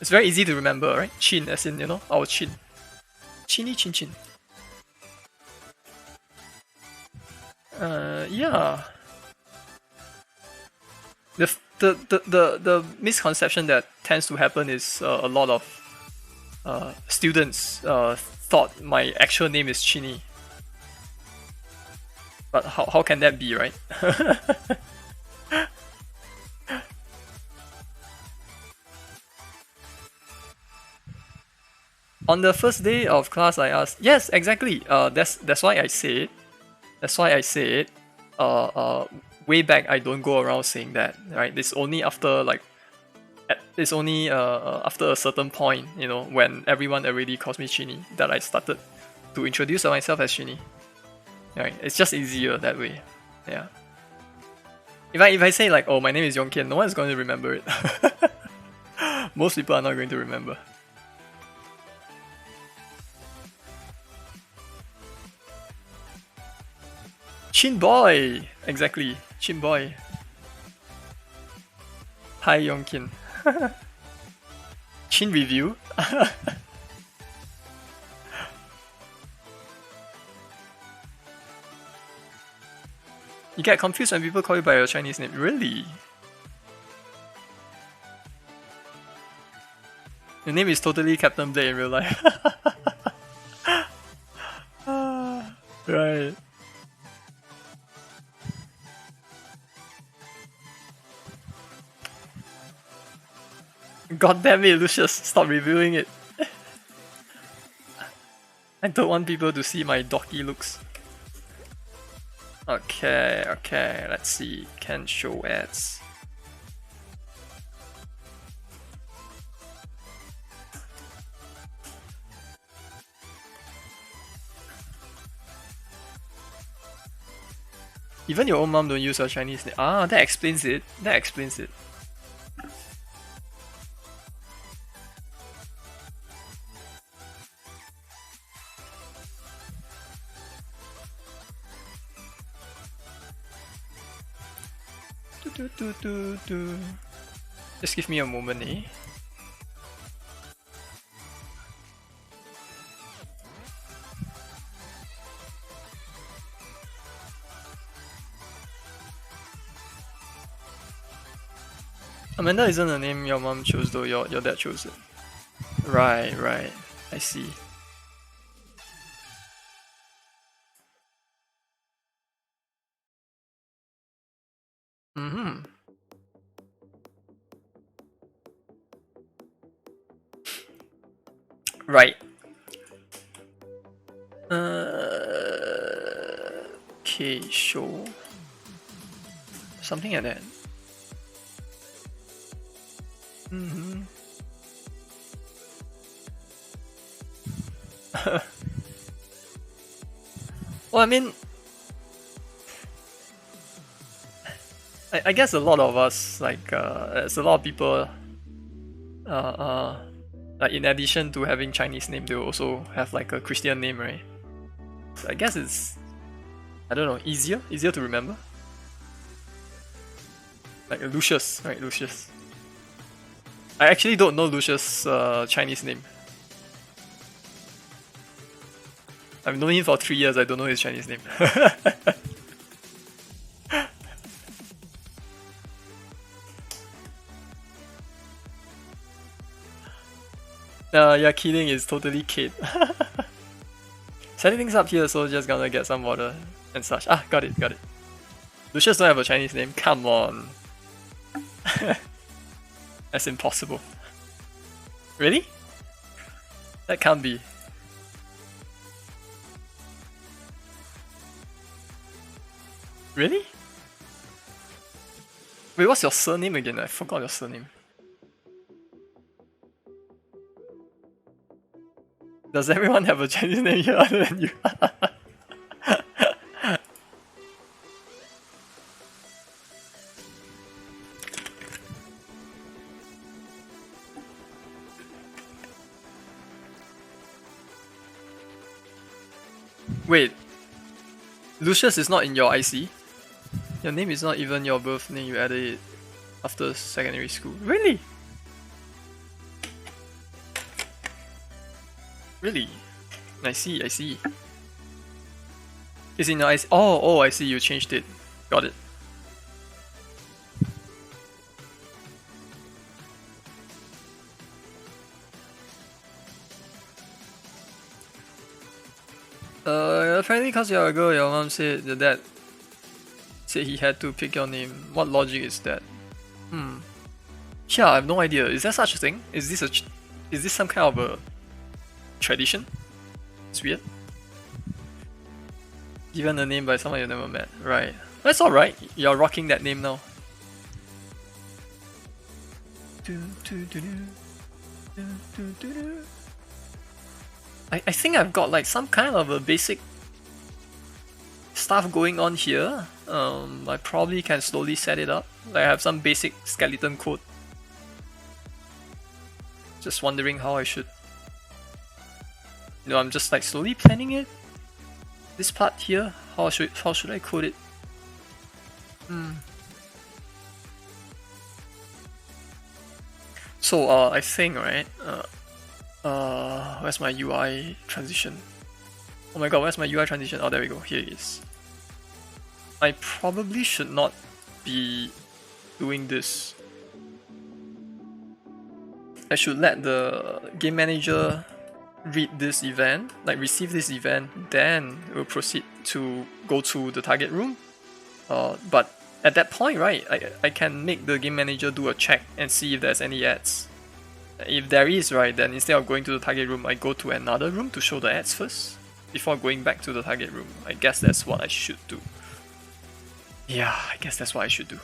It's very easy to remember, right? Chin, as in, you know, our chin. Chini Chin Chin. Yeah. The misconception that tends to happen is a lot of students thought my actual name is Chini. But how can that be, right? On the first day of class, I asked. Yes, exactly. That's why I say it. That's why I say it. Way back, I don't go around saying that. Right? It's only after like, it's only after a certain point, you know, when everyone already calls me Chini, that I started to introduce myself as Chini. Right? It's just easier that way. Yeah. If I say like, oh, my name is Yongkian, no one's going to remember it. Most people are not going to remember. Chin boy, exactly. Chin boy. Hi Yongkin. Chin review. You get confused when people call you by your Chinese name. Really? Your name is totally Captain Blade in real life. Right. God damn it, Lucius, stop reviewing it. I don't want people to see my dorky looks. Okay, let's see. Can show ads. Even your own mom don't use her Chinese name. Ah, that explains it. Just give me a moment, eh? Amanda isn't a name your mom chose though, your dad chose it. Right. I see. Right. Okay, show. Something like that. Mm-hmm. Well, I mean, I guess a lot of us, like, there's a lot of people, like, in addition to having Chinese name, they also have like a Christian name, right? So I guess it's, I don't know, easier to remember. Like Lucius, right? Lucius. I actually don't know Lucius' Chinese name. I've known him for 3 years, I don't know his Chinese name. Yeah, kidding is totally Kate. Setting things up here, so just gonna get some water and such. Ah, got it. Lucius don't have a Chinese name, come on. That's impossible. Really? That can't be. Really? Wait, what's your surname again? I forgot your surname. Does everyone have a Chinese name here other than you? Wait, Lucius is not in your IC? Your name is not even your birth name, you added it after secondary school. Really? Really? I see. It's in your IC. Oh, I see, you changed it. Got it. Apparently because you're a girl, your mom said your dad said he had to pick your name. What logic is that? Yeah, I have no idea. Is there such a thing? Is this some kind of a tradition? It's weird. Given a name by someone you never met. Right. That's alright. You're rocking that name now. I think I've got like some kind of a basic stuff going on here. I probably can slowly set it up. Like I have some basic skeleton code. Just wondering how I should. I'm just like slowly planning it. This part here, how should I code it? So I think, right, where's my UI transition? Oh my god, where's my UI transition? Oh, there we go, here it is. I probably should not be doing this. I should let the game manager read this event, like receive this event, then we'll proceed to go to the target room. But at that point, right, I can make the game manager do a check and see if there's any ads. If there is, right, then instead of going to the target room, I go to another room to show the ads first before going back to the target room. I guess that's what I should do. Yeah, I guess that's what I should do.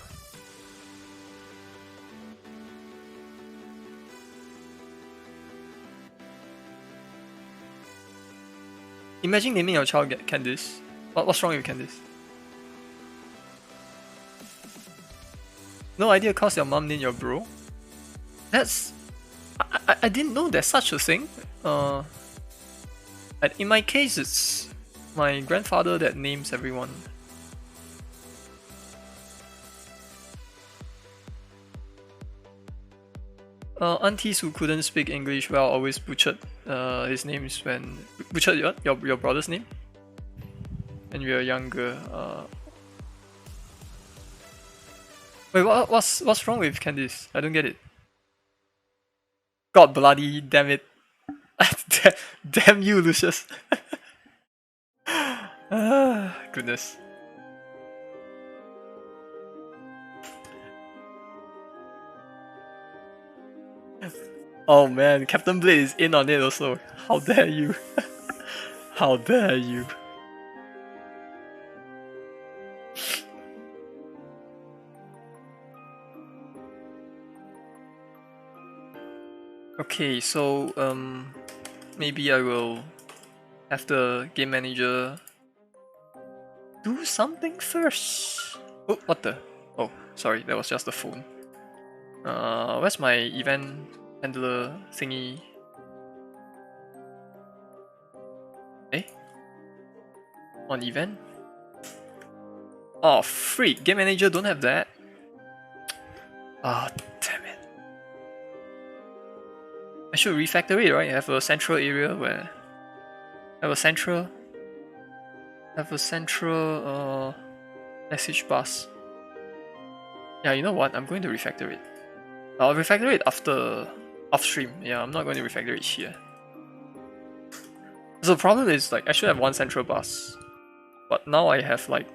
Imagine naming your child Candice. What's wrong with Candice? No idea cause your mom named your bro? That's... I didn't know there's such a thing. In my case, it's my grandfather that names everyone. Aunties who couldn't speak English well always butchered his names when... Butchered your brother's name? When you were younger. Wait, what's wrong with Candice? I don't get it. God bloody damn it. Damn you, Lucius. Goodness. Oh man, Captain Blade is in on it also. How dare you? How dare you? Okay, so maybe I will have the game manager do something first. Oh, what the? Oh, sorry, that was just the phone. Where's my event handler thingy? Eh? On event? Oh, freak! Game manager don't have that. Ah, oh, damn it. I should refactor it, right? Have a central area where have a central message bus. Yeah, you know what? I'm going to refactor it. I'll refactor it after off stream. Yeah, I'm not going to refactor it here. So the problem is like I should have one central bus, but now I have like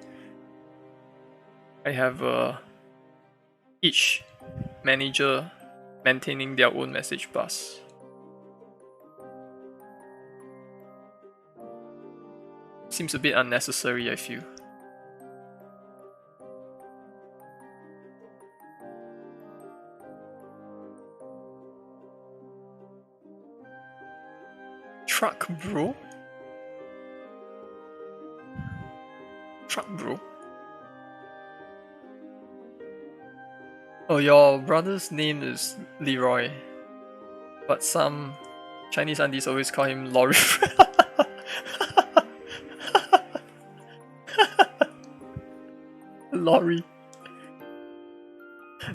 each manager maintaining their own message bus. Seems a bit unnecessary, I feel. Truck bro? Truck bro? Oh, your brother's name is Leroy, but some Chinese aunties always call him Lorry. Lorry.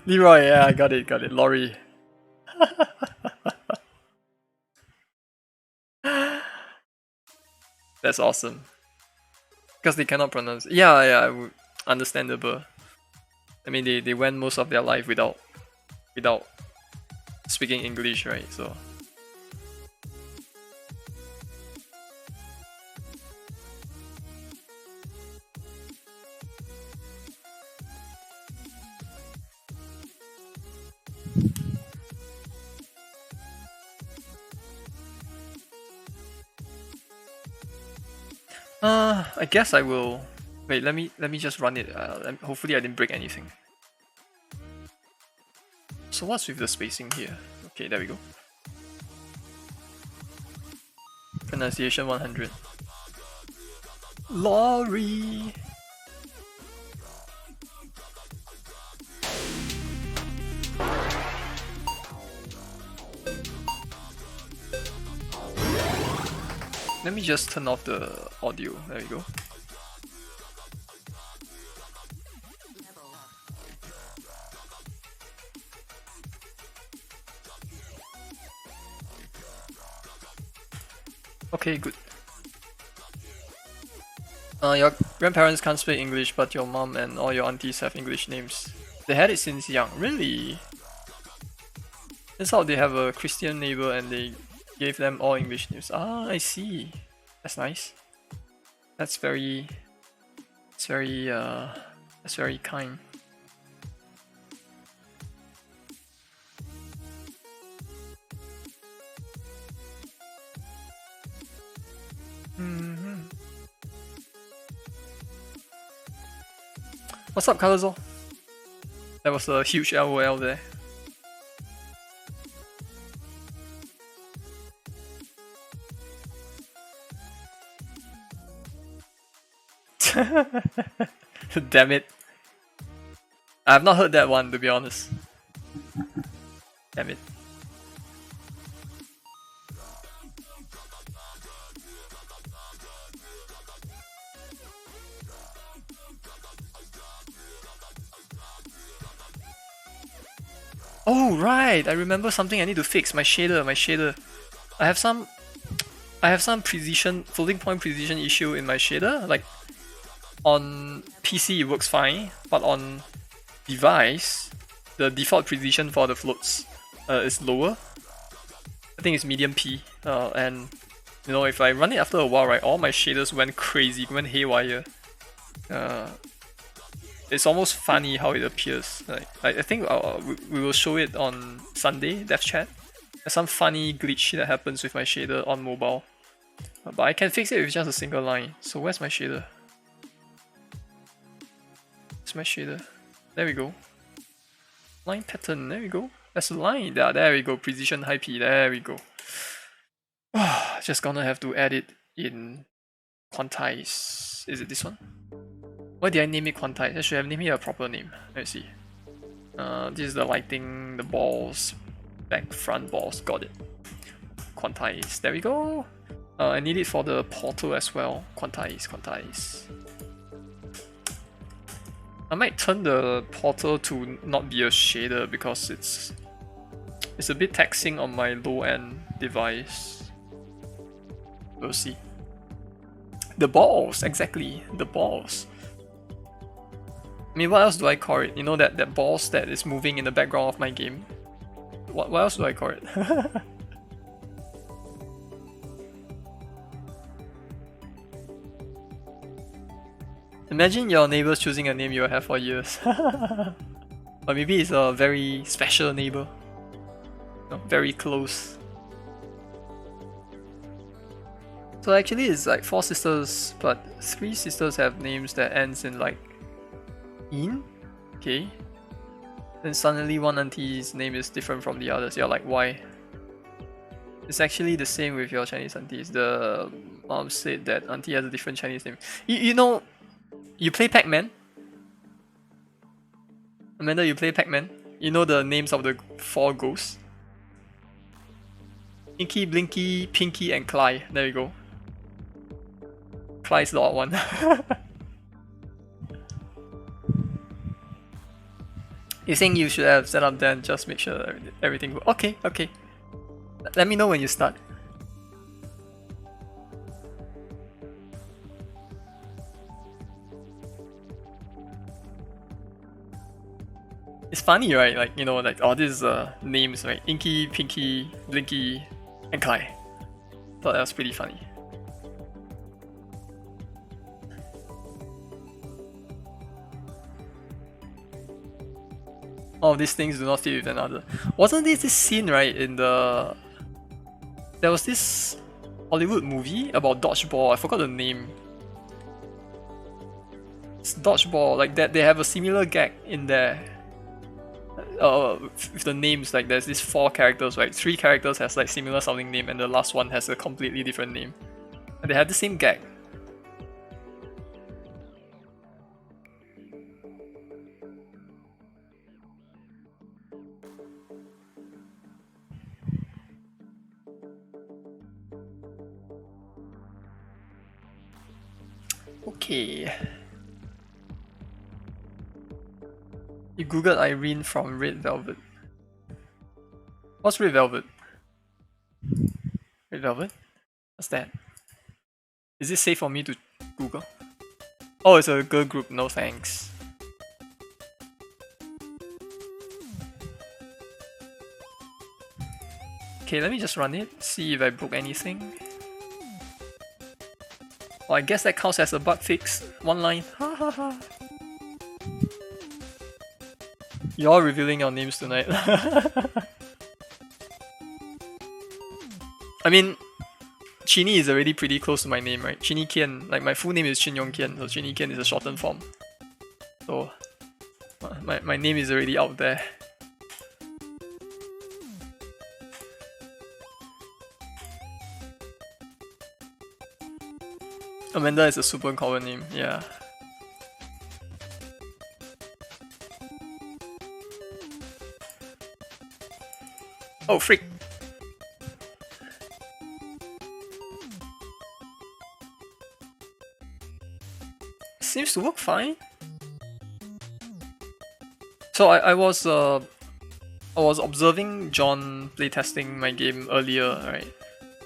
Leroy, yeah, I got it. Lorry. That's awesome. Because they cannot pronounce. Yeah, understandable. I mean, they went most of their life without speaking English, right? So. I guess I will. Wait, let me just run it. Hopefully I didn't break anything. So what's with the spacing here? Okay, there we go. Pronunciation 100. Lorry. Let me just turn off the audio. There we go. Okay, good. Your grandparents can't speak English, but your mom and all your aunties have English names. They had it since young. Really? Turns out they have a Christian neighbor and they gave them all English names. Ah, I see. That's nice. That's very kind. What's up, Colorzol? That was a huge LOL there. Damn it. I have not heard that one, to be honest. Damn it. Oh right, I remember something I need to fix. My shader. I have some precision, floating point precision issue in my shader. Like on PC it works fine, but on device the default precision for the floats is lower. I think it's medium P, and you know, if I run it after a while, right, all my shaders went crazy, went haywire. It's almost funny how it appears. Like I think we will show it on Sunday, Dev Chat. There's some funny glitch that happens with my shader on mobile. But I can fix it with just a single line. So where's my shader? Where's my shader? There we go. Line pattern, there we go. That's a line. There we go. Precision high P, there we go. Just gonna have to add it in quantize. Is it this one? Why did I name it quantize? I should have named it a proper name. Let's see. This is the lighting, the balls, back, front balls. Got it. Quantize. There we go. I need it for the portal as well. Quantize, quantize. I might turn the portal to not be a shader because it's a bit taxing on my low-end device. We'll see. The balls, exactly. The balls. I mean, what else do I call it? You know that balls that is moving in the background of my game? What else do I call it? Imagine your neighbors choosing a name you will have for years. Or maybe it's a very special neighbor. No, very close. So actually it's like 4 sisters, but 3 sisters have names that ends in like in? Okay. Then suddenly one auntie's name is different from the others. You're like, why? It's actually the same with your Chinese aunties. The mom said that auntie has a different Chinese name. You know, you play Pac-Man? Amanda, you play Pac-Man? You know the names of the 4 ghosts? Inky, Blinky, Pinky, and Cly. There you go. Cly's the odd one. You think you should have set up then, just make sure everything works. Okay, okay. Let me know when you start. It's funny, right? Like, you know, like all these names, right? Inky, Pinky, Blinky, and Cly. Thought that was pretty funny. All of these things do not fit with another. Wasn't this scene, right, in the... There was this Hollywood movie about dodgeball, I forgot the name. It's dodgeball, like that. They have a similar gag in there. With the names, like there's these 4 characters, right? 3 characters has like similar sounding name and the last one has a completely different name. And they had the same gag. Okay. You googled Irene from Red Velvet. What's Red Velvet? Red Velvet? What's that? Is it safe for me to Google? Oh, it's a girl group, no thanks. Okay, let me just run it, see if I broke anything. Oh, I guess that counts as a bug fix. 1 line. Ha ha ha. You're all revealing your names tonight. I mean, Chini is already pretty close to my name, right? Chini Kian. Like, my full name is Chin Yong Kian, so Chini Kian is a shortened form. So, my name is already out there. Amanda is a super common name, yeah. Oh, freak! Seems to work fine. So I was observing John playtesting my game earlier, right?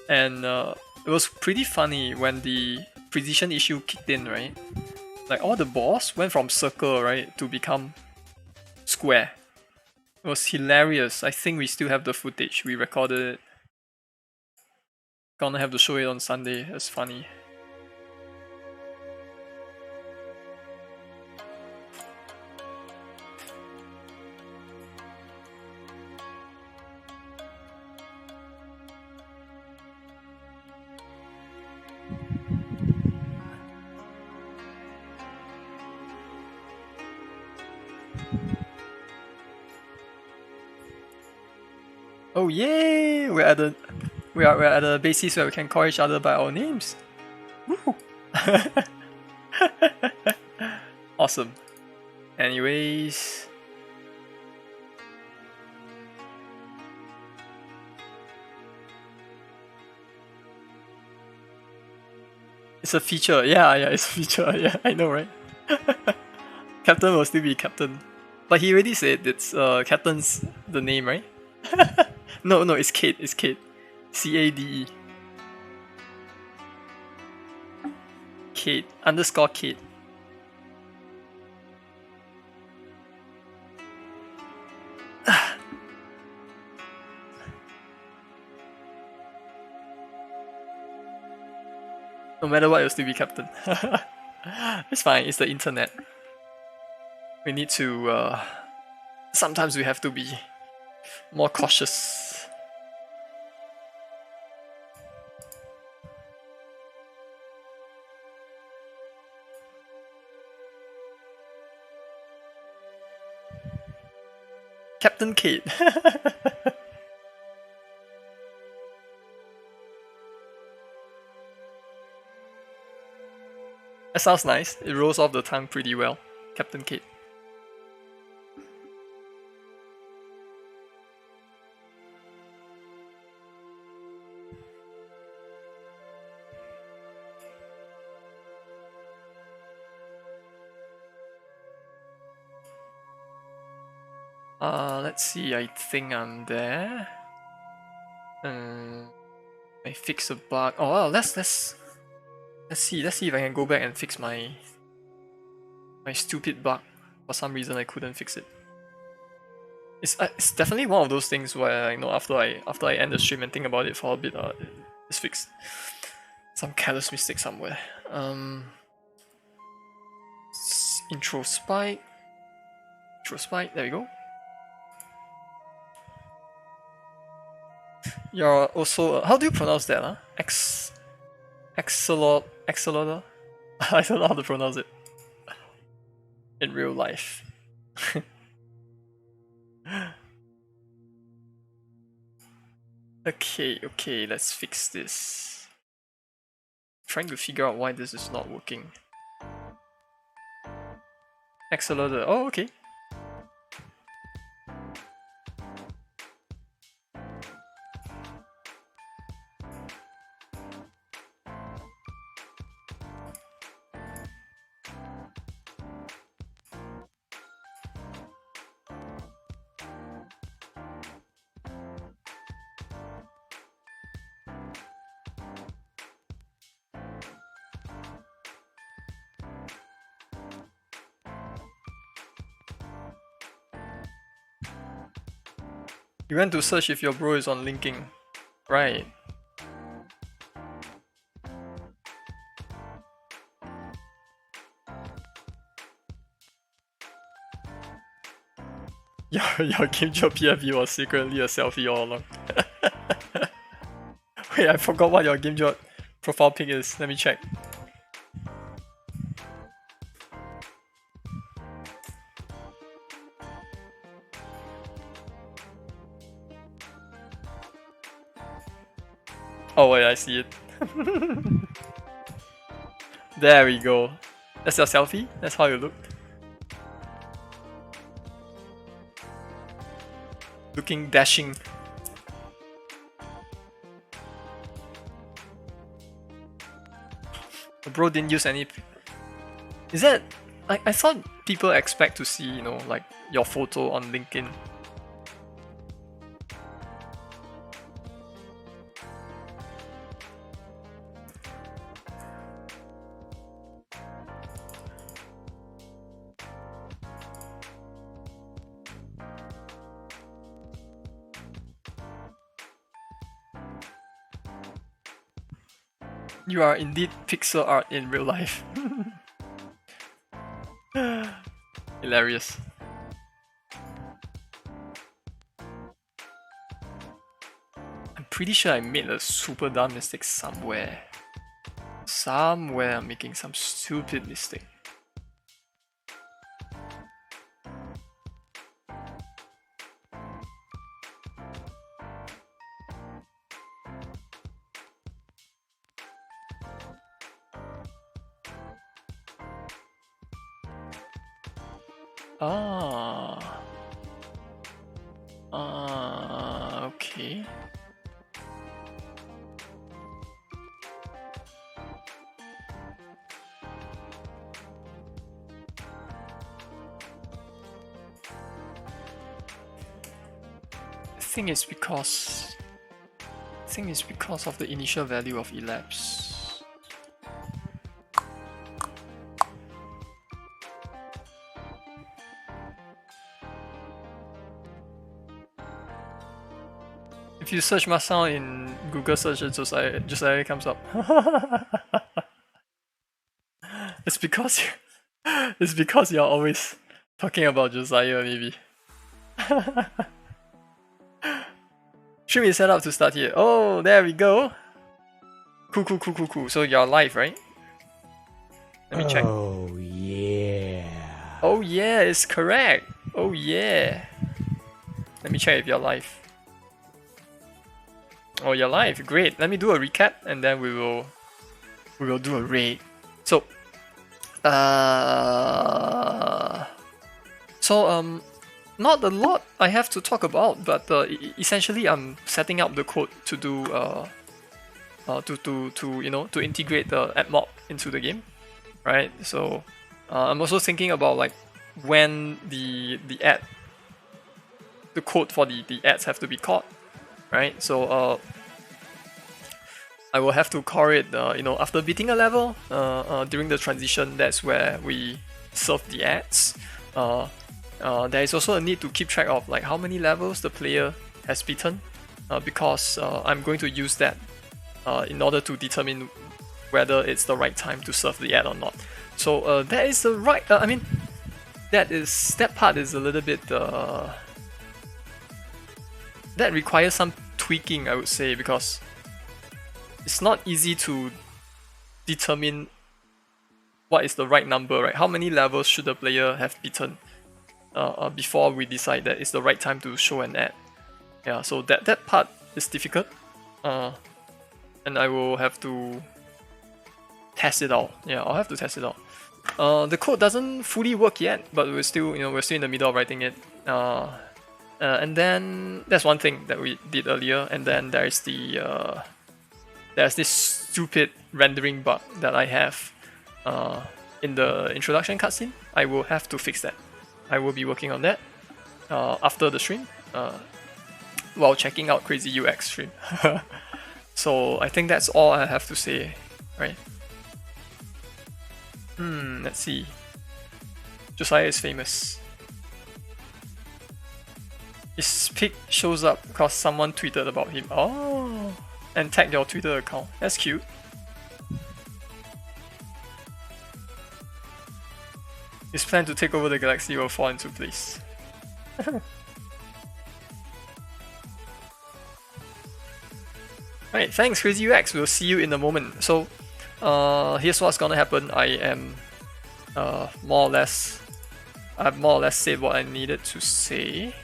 And it was pretty funny when the precision issue kicked in, right? Like all the balls went from circle, right, to become square. It was hilarious. I think we still have the footage. We recorded it. Gonna have to show it on Sunday. It's funny. Oh yay! We're at a basis where we can call each other by our names. Woo! Awesome. Anyways. It's a feature. Yeah, it's a feature. Yeah, I know, right? Captain will still be Captain. But he already said it's Captain's the name, right? No, it's Kate. It's Kate. CADE. Kate. Underscore Kate. No matter what, you'll still be Captain. It's fine. It's the internet. We need to. Sometimes we have to be more cautious. Captain Kate. That sounds nice. It rolls off the tongue pretty well. Captain Kate. Let's see. I think I'm there. I fix a bug. Oh well, let's see if I can go back and fix my stupid bug. For some reason, I couldn't fix it. It's definitely one of those things where after I end the stream and think about it for a bit, it's fixed. Some careless mistake somewhere. Intro spike. There we go. You're also how do you pronounce that? Axolotl. I don't know how to pronounce it in real life. Okay, let's fix this. Trying to figure out why this is not working. Axolotl. Oh, okay. You went to search if your bro is on linking. Right. Your GameJob PFP was secretly a selfie all along. Wait, I forgot what your GameJob profile pic is. Let me check. Oh wait, I see it. There we go. That's your selfie? That's how you look? Looking dashing. The bro didn't use any... Is that... I thought people expect to see, like your photo on LinkedIn. You are indeed pixel art in real life. Hilarious. I'm pretty sure I made a super dumb mistake somewhere. Somewhere I'm making some stupid mistake. Ah. Okay. I think it's because of the initial value of elapse. If you search Masao in Google search, Josiah comes up. It's because you're always talking about Josiah, maybe. Stream is set up to start here. Oh, there we go. Cool. So you're live, right? Let me check. Oh yeah. Oh yeah, it's correct. Oh yeah. Let me check if you're live. Oh, you're live. Great. Let me do a recap and then we will do a raid. So not a lot I have to talk about, but essentially I'm setting up the code to do to integrate the AdMob into the game, right? So I'm also thinking about like when the code for the ads have to be caught, right? So I will have to call it after beating a level during the transition. That's where we serve the ads. There is also a need to keep track of like how many levels the player has beaten, because I'm going to use that in order to determine whether it's the right time to serve the ad or not. So that is the right. That part is a little bit that requires some tweaking, I would say, because it's not easy to determine what is the right number, right? How many levels should the player have beaten before we decide that it's the right time to show an ad. Yeah, so that part is difficult, and I will have to test it out. Yeah, I'll have to test it out. The code doesn't fully work yet, but we're still in the middle of writing it. And then that's one thing that we did earlier, and then there's this stupid rendering bug that I have in the introduction cutscene. I will have to fix that. I will be working on that after the stream, while checking out Crazy UX stream. So I think that's all I have to say, right? Let's see. Josiah is famous. His pic shows up because someone tweeted about him. Oh, and tagged your Twitter account. That's cute. His plan to take over the galaxy will fall into place. Alright, thanks Crazy UX. We'll see you in a moment. So, here's what's gonna happen. I've more or less said what I needed to say.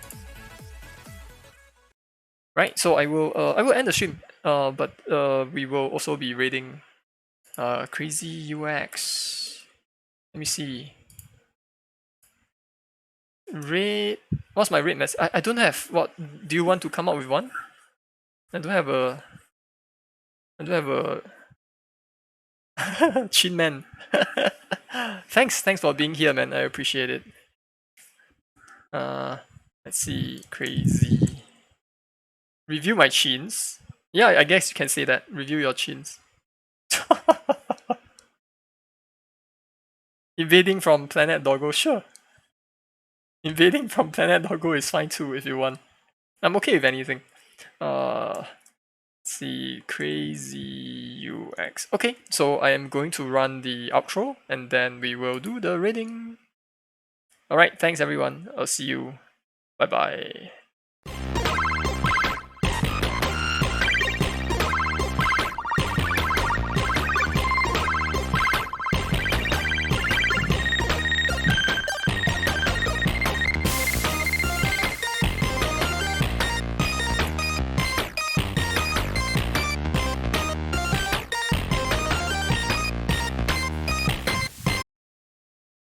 Right, so I will end the stream. But we will also be raiding Crazy UX. Let me see. Raid. What's my raid message? I don't have. What do you want to come up with one? I don't have a Chin Man. Thanks for being here, man. I appreciate it. Let's see. Crazy. Review my chins. Yeah, I guess you can say that. Review your chins. Invading from Planet Doggo, sure. Invading from Planet Doggo is fine too if you want. I'm okay with anything. Let's see, Crazy UX. Okay, so I am going to run the outro and then we will do the raiding. Alright, thanks everyone. I'll see you. Bye bye.